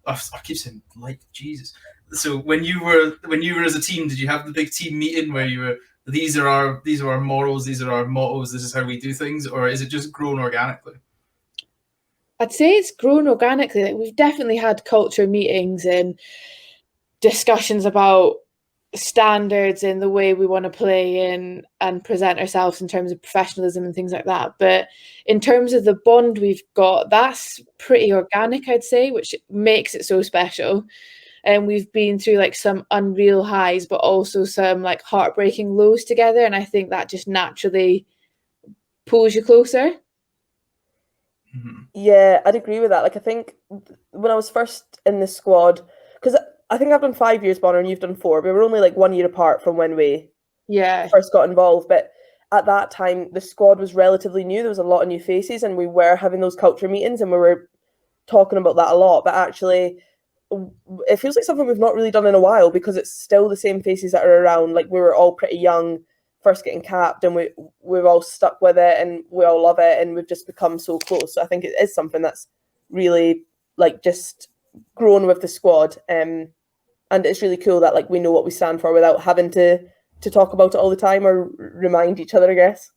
I keep saying like Jesus. So when you were as a team, did you have the big team meeting where you were, these are our morals, these are our mottos, this is how we do things, or is it just grown organically? I'd say it's grown organically. Like, we've definitely had culture meetings and discussions about standards in the way we want to play and present ourselves in terms of professionalism and things like that. But in terms of the bond we've got, that's pretty organic, I'd say, which makes it so special. And we've been through like some unreal highs, but also some like heartbreaking lows together. And I think that just naturally pulls you closer. Mm-hmm. Yeah, I'd agree with that. Like I think when I was first in the squad, because I think I've done 5 years, Bonner, and you've done 4. We were only like 1 year apart from when we first got involved. But at that time, the squad was relatively new. There was a lot of new faces, and we were having those culture meetings, and we were talking about that a lot. But actually, it feels like something we've not really done in a while, because it's still the same faces that are around. Like we were all pretty young, first getting capped, and we're all stuck with it, and we all love it, and we've just become so close. So I think it is something that's really like just grown with the squad. And it's really cool that like we know what we stand for without having to talk about it all the time or remind each other, I guess.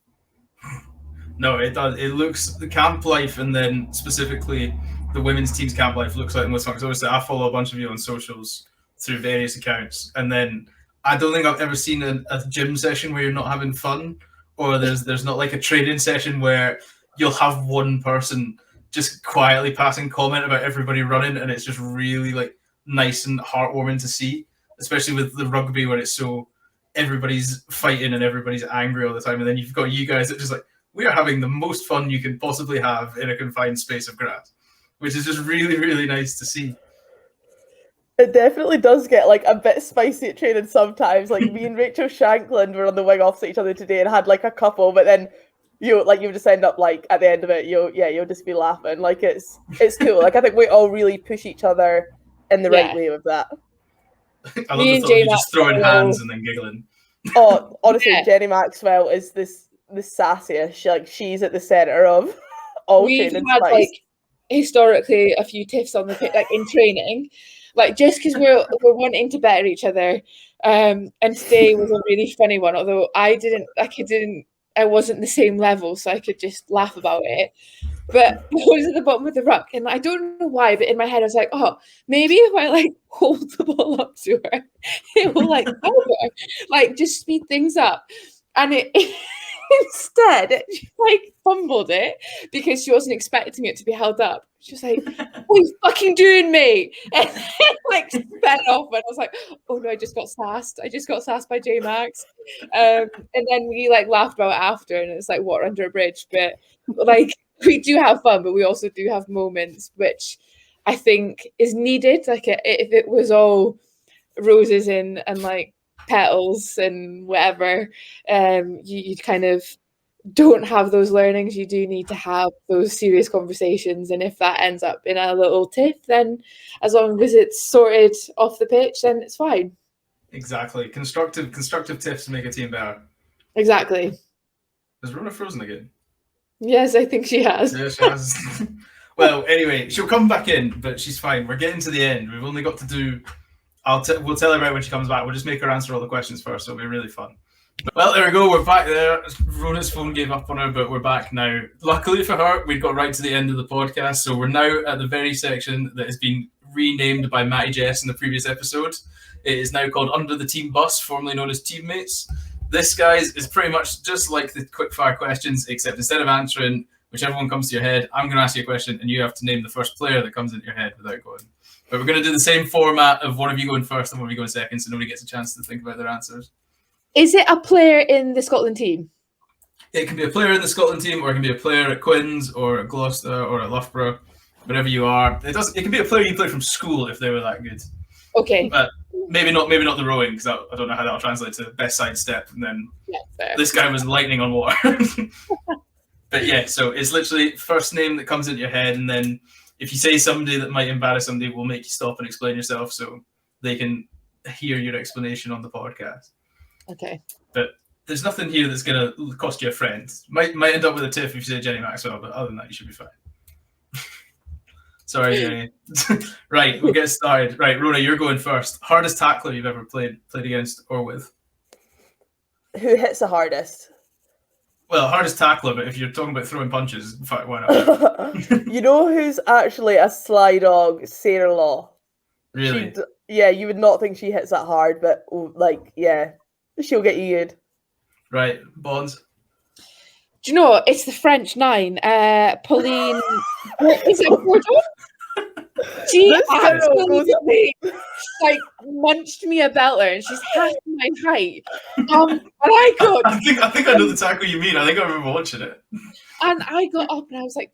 No, it does. It looks, the camp life, and then specifically the women's team's camp life looks like the most fun. Because obviously I follow a bunch of you on socials through various accounts, and then I don't think I've ever seen a gym session where you're not having fun, or there's not like a training session where you'll have one person just quietly passing comment about everybody running, and it's just really like nice and heartwarming to see, especially with the rugby where it's so everybody's fighting and everybody's angry all the time, and then you've got you guys that just like, we are having the most fun you can possibly have in a confined space of grass, which is just really, really nice to see. It definitely does get like a bit spicy at training sometimes. Like me and Rachel Shankland were on the wing opposite each other today and had like a couple, but then you just end up like at the end of it, you'll just be laughing. Like it's cool. Like I think we all really push each other in the right way with that. I love the thought of you just throwing hands and then giggling. Oh, honestly, Jenny Maxwell is the sassiest. She's at the centre of all training. We've had like historically a few tiffs on the pit, like in training. Like just because we're wanting to better each other, and today was a really funny one. Although I wasn't the same level, so I could just laugh about it. But I was at the bottom of the ruck, and I don't know why, but in my head I was like, oh, maybe if I like hold the ball up to her, it will like help her, like just speed things up. And it instead she like fumbled it because she wasn't expecting it to be held up. She was like, what are you fucking doing, mate? And then like sped off, and I was like, oh no, I just got sassed by J Max. And then we like laughed about it after, and it's like water under a bridge. But like we do have fun, but we also do have moments which I think is needed. Like if it was all roses and like petals and whatever, you kind of don't have those learnings. You do need to have those serious conversations, and if that ends up in a little tiff, then as long as it's sorted off the pitch, then it's fine. Exactly. Constructive tiffs make a team better. Exactly. Is Rhona frozen again? Yes, I think she has. Yeah, she has. Well, anyway, she'll come back in, but she's fine. We're getting to the end. We've only got to do. We'll tell her right when she comes back. We'll just make her answer all the questions first. It'll be really fun. Well, there we go. We're back there. Rhona's phone gave up on her, but we're back now. Luckily for her, we got right to the end of the podcast, so we're now at the very section that has been renamed by Matty Jess in the previous episode. It is now called Under the Team Bus, formerly known as Teammates. This, guys, is pretty much just like the quickfire questions, except instead of answering whichever one comes to your head, I'm going to ask you a question, and you have to name the first player that comes into your head without going. But we're going to do the same format of one of you going first and one of you going second, so nobody gets a chance to think about their answers. Is it a player in the Scotland team? It can be a player in the Scotland team, or it can be a player at Quins, or at Gloucester, or at Loughborough, whatever you are. It can be a player you play from school if they were that good. Okay. But maybe not the rowing, because I don't know how that'll translate to best side step. And then this guy was lightning on water. But yeah, so it's literally first name that comes into your head, and then if you say somebody that might embarrass somebody, we'll make you stop and explain yourself so they can hear your explanation on the podcast. Okay. But there's nothing here that's going to cost you a friend. Might end up with a tiff if you say Jenny Maxwell, but other than that, you should be fine. Sorry, Jenny. Right, we'll get started. Right, Rhona, you're going first. Hardest tackler you've ever played against or with? Who hits the hardest? Well, hardest tackler, but if you're talking about throwing punches, in fact, why not? You know who's actually a sly dog? Sarah Law. Really? Yeah, you would not think she hits that hard, but like, yeah, she'll get you good. Right, Bonds. Do you know, it's the French 9, Pauline. Is it Bordeaux? She absolutely like munched me a belter, and she's half my height. And I got. I think I know the tackle you mean. I think I remember watching it. And I got up and I was like,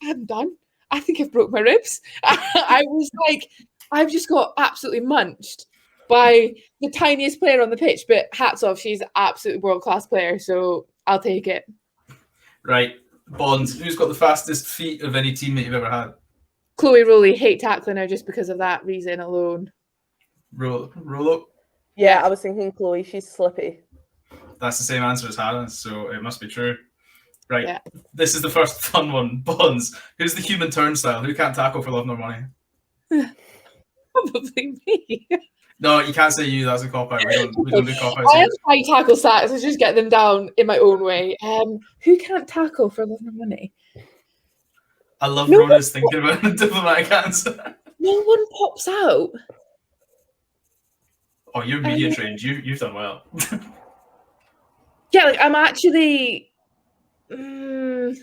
I'm done. I think I've broke my ribs. I was like, I've just got absolutely munched by the tiniest player on the pitch. But hats off, she's an absolutely world-class player, so I'll take it. Right, Bonds. Who's got the fastest feet of any teammate you've ever had? Chloe Rowley, hate tackling her just because of that reason alone. Rolo? Yeah, I was thinking Chloe. She's slippy. That's the same answer as Hannah's, so it must be true. Right, yeah. This is the first fun one. Bonds. Who's the human turnstile? Who can't tackle for love nor money? Probably me. No, you can't say you. That's a cop-out. We don't do cop-outs. I have high tackle stats. I just get them down in my own way. Who can't tackle for love nor money? I love Rhona's thinking about the diplomatic answer. No one pops out. Oh, you're media trained. You've done well. Yeah, like I'm actually. No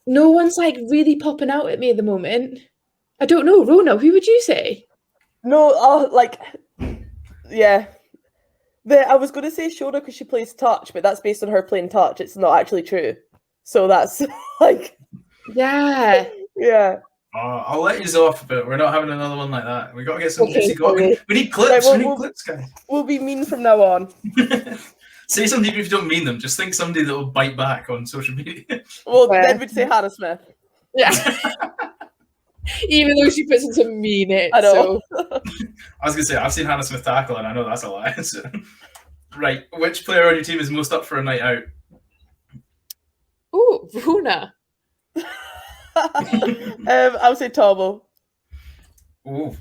one's like really popping out at me at the moment. I don't know, Rhona. Who would you say? No, yeah. I was going to say Shona because she plays touch, but that's based on her playing touch. It's not actually true. So that's like, Yeah. yeah. I'll let you off, but we're not having another one like that. We got to get some. Okay, we need clips. Right, we need clips, guys. We'll be mean from now on. Say something if you don't mean them. Just think somebody that will bite back on social media. Well, then we'd say Hannah Smith. Yeah. Even though she puts in some mean it. I know. So. I was going to say, I've seen Hannah Smith tackle, and I know that's a lie. So. Right. Which player on your team is most up for a night out? Ooh, Rhona. I would say Tomo. Ooh.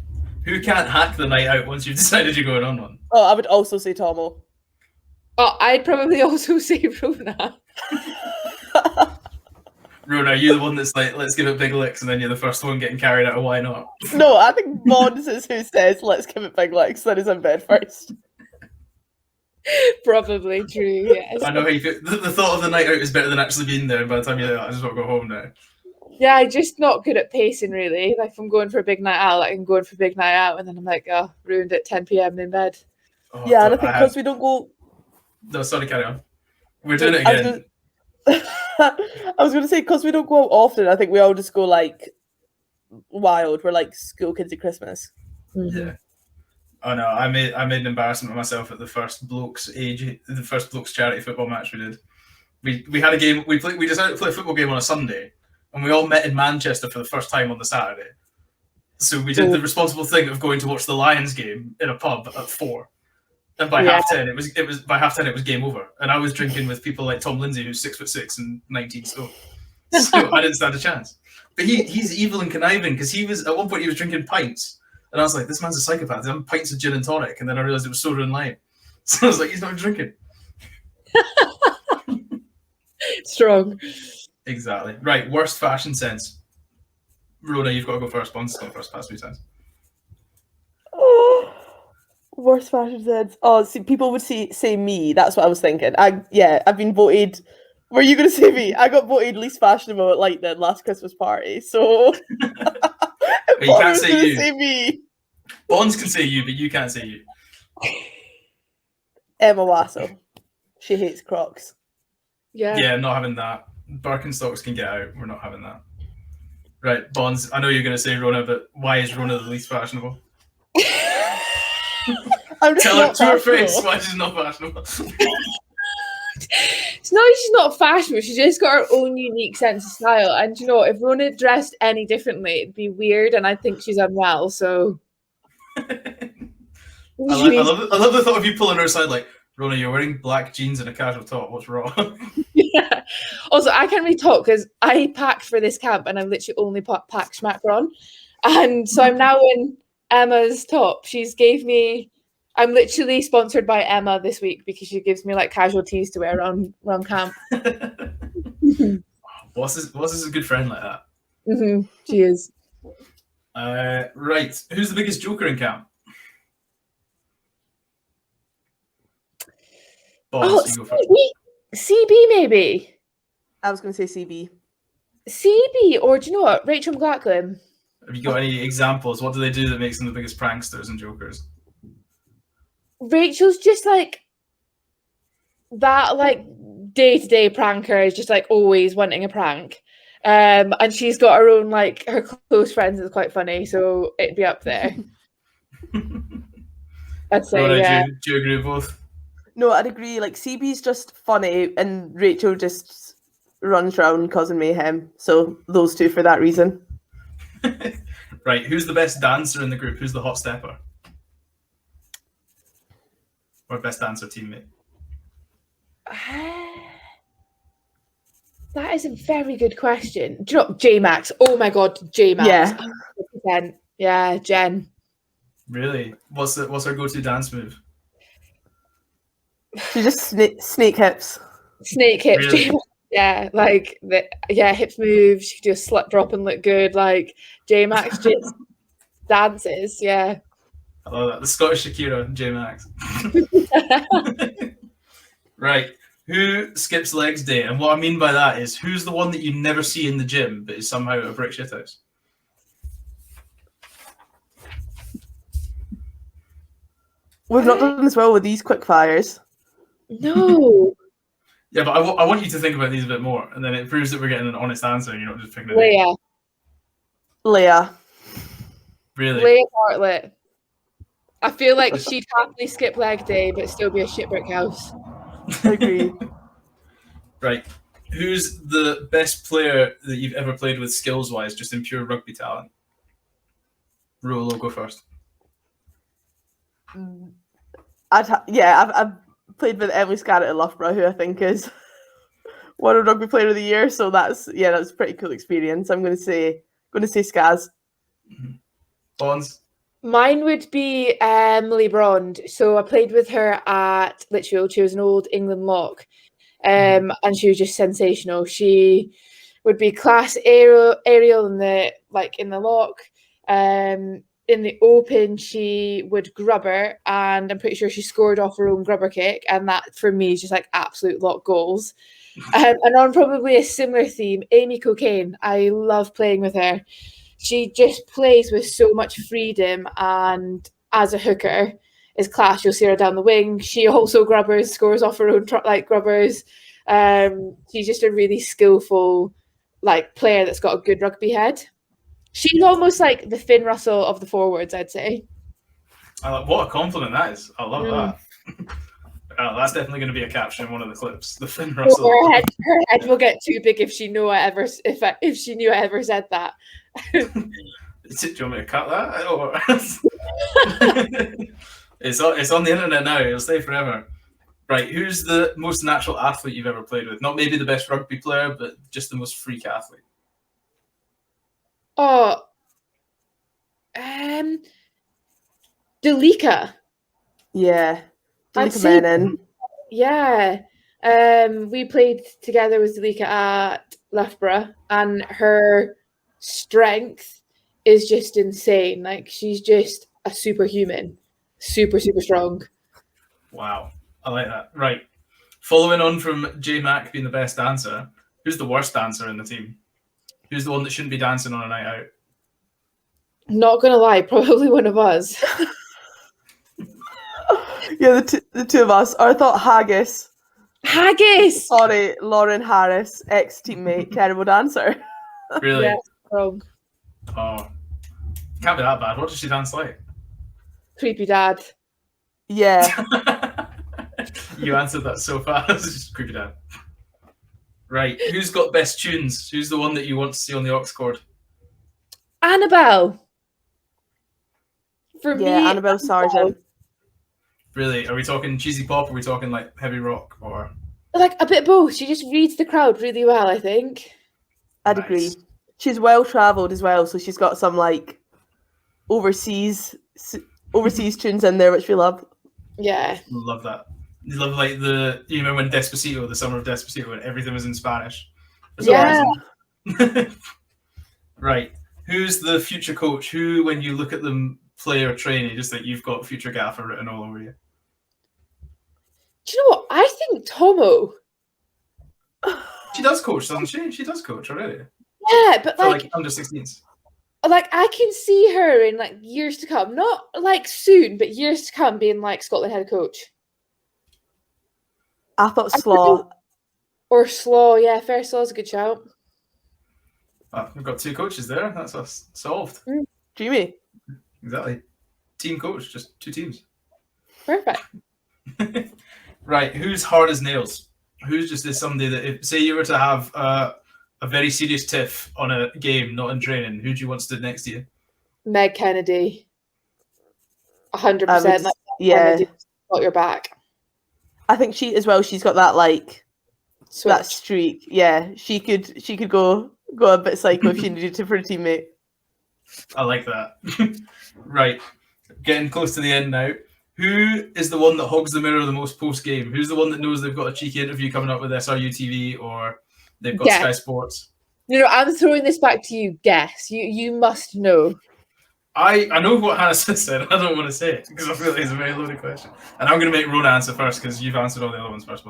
Who can't hack the night out once you've decided you're going on one? Oh, I would also say Tomo. Oh, I'd probably also say Rhona. Rhona, are you the one that's like, let's give it big licks, and then you're the first one getting carried out of why not? No, I think Mons is who says, let's give it big licks, then is in bed first. Probably true, yes. I know how you feel. The thought of the night out is better than actually being there. By the time you're like, I just want to go home now. Yeah, I'm just not good at pacing, really. Like, if I'm going for a big night out, I'm going for a big night out, and then I'm like, oh, ruined at 10 p.m. in bed. Oh, yeah, and I think because we don't go... No, sorry, carry on. We're doing it again. I was going to say, because we don't go out often, I think we all just go, like, wild. We're like school kids at Christmas. Mm-hmm. Yeah. Oh no, I made an embarrassment of myself at the first blokes charity football match we did. We had a game. We decided to play a football game on a Sunday, and we all met in Manchester for the first time on the Saturday. So we did the responsible thing of going to watch the Lions game in a pub at 4. And by half 10, it was game over. And I was drinking with people like Tom Lindsay, who's 6'6" and 19 stone. So I didn't stand a chance. But he's evil and conniving because at one point he was drinking pints. And I was like, this man's a psychopath. He's having pints of gin and tonic. And then I realized it was soda and lime. So I was like, he's not drinking. Strong. Exactly. Right, worst fashion sense. Rhona, you've got to go first. Bon's gone first past 3 times. Oh, worst fashion sense. Oh, see, people would say me. That's what I was thinking. I've been voted... Were you going to say me? I got voted least fashionable at Lightning last Christmas party. So... You can't say you. Say me. Bonds can say you, but you can't say you. Emma WASSUP. She hates Crocs. Yeah, not having that. Birkenstocks can get out. We're not having that. Right, Bonds, I know you're going to say Rhona, but why is Rhona the least fashionable? Tell her to her face why she's not fashionable. It's not she's not fashionable, she's just got her own unique sense of style. And you know, if Rhona dressed any differently, it'd be weird, and I think she's unwell, so I love the thought of you pulling her aside like, Rhona, you're wearing black jeans and a casual top, what's wrong? Yeah. Also, I can't really talk because I packed for this camp and I've literally only packed Schmacker on. And so I'm now in Emma's top. I'm literally sponsored by Emma this week because she gives me like casual tees to wear around camp. Boss is a good friend like that. Mm-hmm. She is. Right. Who's the biggest joker in camp? Boss, you go first. CB maybe. I was going to say CB. CB, or do you know what? Rachel McLachlan. Have you got any examples? What do they do that makes them the biggest pranksters and jokers? Rachel's just like that, like day-to-day pranker is just like always wanting a prank. And she's got her own, like her close friends is quite funny, so it'd be up there. I'd say, Rhona, yeah. do you agree with both? No, I'd agree. Like CB's just funny, and Rachel just runs around causing mayhem. So those two for that reason. Right. Who's the best dancer in the group? Who's the hot stepper? Or best dancer teammate? That is a very good question. Do you know J-Max? Oh my god, J-Max. Yeah. 100%. Yeah, Jen. Really? What's her go-to dance move? She just snake hips. Snake hips. Really? Yeah, like hips move. She could do a slut drop and look good. Like J-Max just dances. Yeah. I love that. The Scottish Shakira, J-Max. Right. Who skips legs day? And what I mean by that is, who's the one that you never see in the gym but is somehow at a brick shithouse? We've not done as well with these quick fires. No. Yeah, but I want you to think about these a bit more, and then it proves that we're getting an honest answer. You're not just picking a name. Leah. Leah. Really? Leah Bartlett. I feel like she'd happily skip leg day, but still be a shitbrick house. I agree. Right. Who's the best player that you've ever played with skills-wise, just in pure rugby talent? Rule, go first. I've played with Emily Scarrett at Loughborough, who I think is one of Rugby Player of the Year. So that's a pretty cool experience. I'm going to say Skaz. Bonds. Mine would be Emily Brond. So I played with her at Lichfield. She was an old England lock, and she was just sensational. She would be class aerial in the lock. In the open, she would grubber, and I'm pretty sure she scored off her own grubber kick, and that for me is just like absolute lock goals. And on probably a similar theme, Amy Cocaine. I love playing with her. She just plays with so much freedom, and as a hooker is class. You'll see her down the wing. She also grubbers, scores off her own grubbers. She's just a really skillful player that's got a good rugby head. She's almost like the Finn Russell of the forwards, I'd say. What a compliment that is. I love that. That's definitely going to be a caption in one of the clips. The Finn Russell. Her head will get too big if she knew I ever said that. Do you want me to cut that? Or... it's on the internet now. It'll stay forever. Right. Who's the most natural athlete you've ever played with? Not maybe the best rugby player, but just the most freak athlete. Oh, Dalika. Yeah. Dalika Menon. Yeah. We played together with Dalika at Loughborough, and her strength is just insane. Like, she's just a superhuman. Super, super strong. Wow. I like that. Right. Following on from J Mac being the best dancer, who's the worst dancer in the team? Who's the one that shouldn't be dancing on a night out? Not gonna lie, probably one of us. Yeah, the two of us. Or I thought Haggis. Sorry, Lauren Harris, ex-teammate, terrible dancer. Really? Yeah, wrong. Oh, can't be that bad. What does she dance like? Creepy dad. Yeah. You answered that so fast. Just creepy dad. Right. Who's got best tunes? Who's the one that you want to see on the aux cord? Annabelle. For me, Annabelle Sargent. Really? Are we talking cheesy pop? Or are we talking like heavy rock? Or like a bit of both. She just reads the crowd really well, I think. I'd agree. She's well travelled as well, so she's got some like overseas tunes in there, which we love. Yeah. Love that. You love like you remember when Despacito, the summer of Despacito, when everything was in Spanish? Yeah. Right. Who's the future coach? Who, when you look at them play or train, you just think you've got future gaffer written all over you? Do you know what? I think Tomo. She does coach, doesn't she? She does coach already. Yeah, but for like under 16s. Like, I can see her in like years to come, not like soon, but years to come, being like Scotland head coach. I thought Slaw. Or Slaw, yeah, fair Slaw's a good shout. Oh, we've got two coaches there. That's us solved. Dreamy. Exactly. Team coach, just two teams. Perfect. Right. Who's hard as nails? Who's just is somebody that, if say you were to have a very serious tiff on a game, not in training, who do you want stood next to you? Meg Kennedy. 100%. Yeah. Got your back. I think she as well. She's got that like Switch. That streak. Yeah, she could go a bit psycho if she needed to for a teammate. I like that. Right, getting close to the end now. Who is the one that hogs the mirror the most post game? Who's the one that knows they've got a cheeky interview coming up with SRU TV or they've got Sky Sports? No, I'm throwing this back to you. Guess. You must know. I know what Hannah said. I don't want to say it because I feel like it's a very loaded question. And I'm going to make Rhona answer first because you've answered all the other ones first.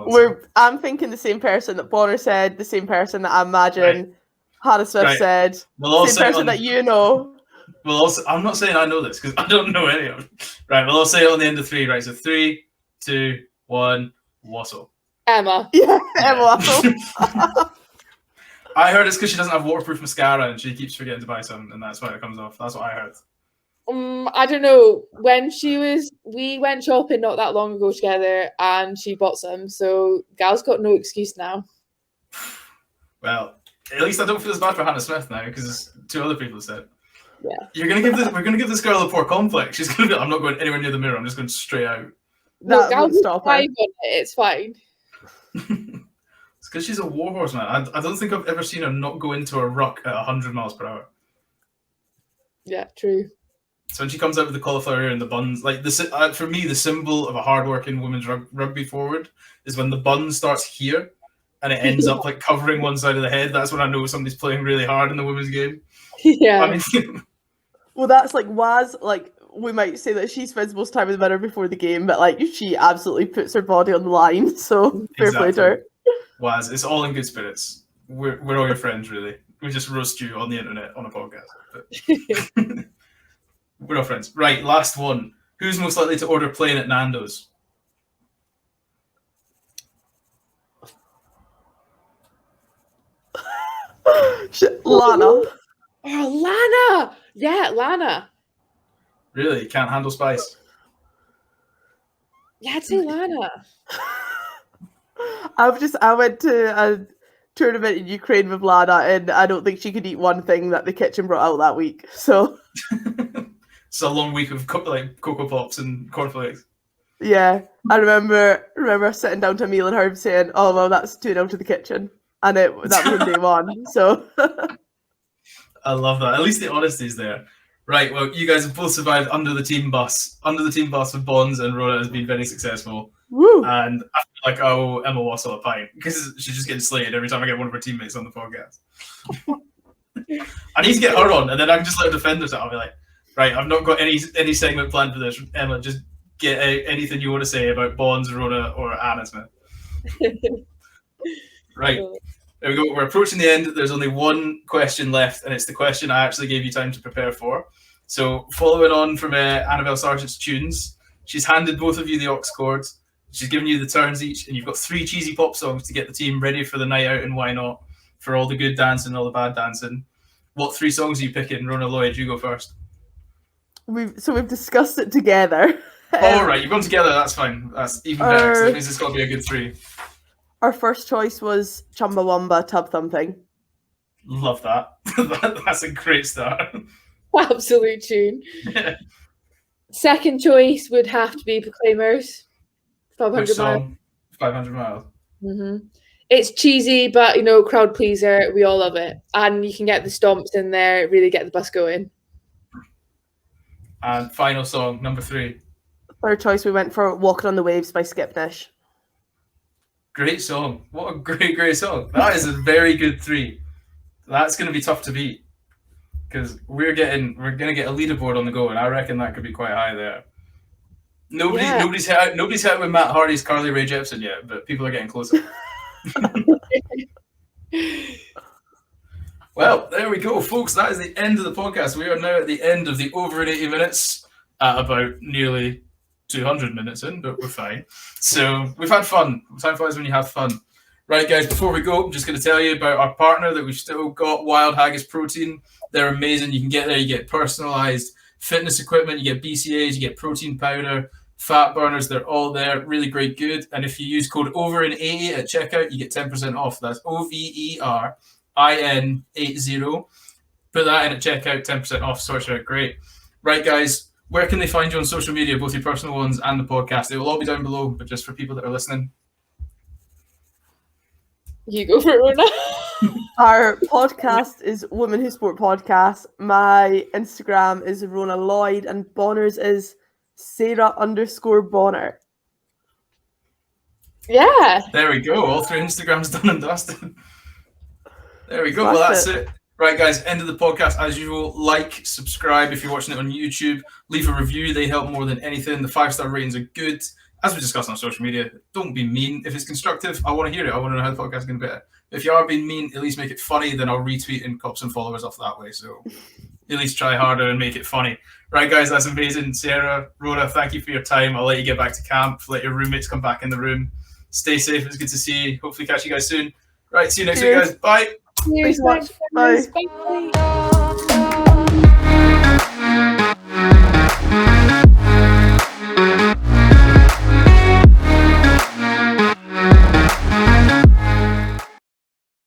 I'm thinking the same person that Bonar said, the same person that I imagine Hannah Smith said, we'll all same person that you know. Well, also, I'm not saying I know this because I don't know any of it. Right, well, I'll say it on the end of 3. Right, so 3, 2, 1, WASSUP. Emma. Yeah, Emma Wassel. I heard it's because she doesn't have waterproof mascara and she keeps forgetting to buy some, and that's why it comes off. That's what I heard. I don't know. When we went shopping not that long ago together, and she bought some. So Gal's got no excuse now. Well, at least I don't feel as bad for Hannah Smith now because 2 other people said. Yeah. We're gonna give this girl a poor complex. She's gonna be like, I'm not going anywhere near the mirror. I'm just going straight out. No, That won't Gal's stop her. fine on it. It's fine. It's because she's a warhorse, man. I don't think I've ever seen her not go into a ruck at 100 miles per hour. Yeah, true. So when she comes out with the cauliflower ear and the buns, like for me, the symbol of a hardworking women's rugby forward is when the bun starts here and it ends up like covering one side of the head. That's when I know somebody's playing really hard in the women's game. Yeah. I mean, Well, that's like Waz. Like we might say that she spends most time in the mirror before the game, but like she absolutely puts her body on the line. So fair play to her. Waz, it's all in good spirits. We're all your friends, really. We just roast you on the internet on a podcast. But we're all friends. Right, last one. Who's most likely to order plain at Nando's? Lana. Oh, Lana. Yeah, Lana. Really? Can't handle spice? Yeah, I'd say Lana. I went to a tournament in Ukraine with Lana, and I don't think she could eat one thing that the kitchen brought out that week. So It's a long week of Cocoa Pops and cornflakes. yeah, I remember sitting down to a meal and her saying, "Oh well, that's too down to the kitchen," and that was on day 1. So I love that. At least the honesty's there. Right, well, you guys have both survived under the team bus. Under the team bus with Bonds, and Rhona has been very successful. woo. And I feel like I owe Emma Wassel a pint because she's just getting slated every time I get one of her teammates on the podcast. I need to get her on, and then I can just let her defend herself. I'll be like, right, I've not got any segment planned for this. Emma, just get anything you want to say about Bonds, Rhona, or Anna Smith. Right. There we go. We're approaching the end. There's only one question left, and it's the question I actually gave you time to prepare for. So, following on from Annabelle Sargent's tunes, she's handed both of you the aux chords. She's given you the turns each, and you've got 3 cheesy pop songs to get the team ready for the night out and why not, for all the good dancing and all the bad dancing. What 3 songs are you picking? Rhona Lloyd, you go first. We've discussed it together. All right, you've gone together. That's fine. That's even better. 'Cause that means it's got to be a good 3. Our first choice was Chumbawamba Tub Thumping. Love that. That's a great start. Absolute tune. Second choice would have to be Proclaimers. Which 500 miles. song? 500 miles. It's cheesy, but crowd pleaser. We all love it, and you can get the stomps in there. Really get the bus going. And final song, number 3. Third choice, we went for Walking on the Waves by Skip Nish. Great song. What a great song. That is a very good 3. That's going to be tough to beat because we're going to get a leaderboard on the go, and I reckon that could be quite high there. Nobody's hit out with Matt Hardy's Carly Rae Jepsen yet, but people are getting closer. Well, there we go, folks. That is the end of the podcast. We are now at the end of the over 80 minutes at about nearly 200 minutes in, but we're fine. So we've had fun. Time flies when you have fun. Right, guys, before we go, I'm just going to tell you about our partner that we've still got, Wild Haggis Protein. They're amazing. You can get there. You get personalized fitness equipment. You get BCAAs. You get protein powder, fat burners. They're all there. Really great good. And if you use code OVERIN80 at checkout, you get 10% off. That's OVERIN80. Put that in at checkout, 10% off. Sorts out great. Right, guys, where can they find you on social media, both your personal ones and the podcast? It will all be down below, but just for people that are listening. You go for it, Rhona. Our podcast is Women Who Sport Podcast. My Instagram is Rhona Lloyd, and Bonar's is Sarah_Bonar. Yeah. There we go. All 3 Instagrams done and dusted. There we go. Well, that's it. Right, guys, end of the podcast. As usual, like, subscribe if you're watching it on YouTube. Leave a review. They help more than anything. The 5-star ratings are good. As we discussed on social media, don't be mean. If it's constructive, I want to hear it. I want to know how the podcast is going to be better. If you are being mean, at least make it funny. Then I'll retweet and cop some followers off that way. So at least try harder and make it funny. Right, guys, that's amazing. Sarah, Rhona, thank you for your time. I'll let you get back to camp. Let your roommates come back in the room. Stay safe. It's good to see you. Hopefully catch you guys soon. Right, see you next week, guys. Bye. Thanks so much. Bye. Bye.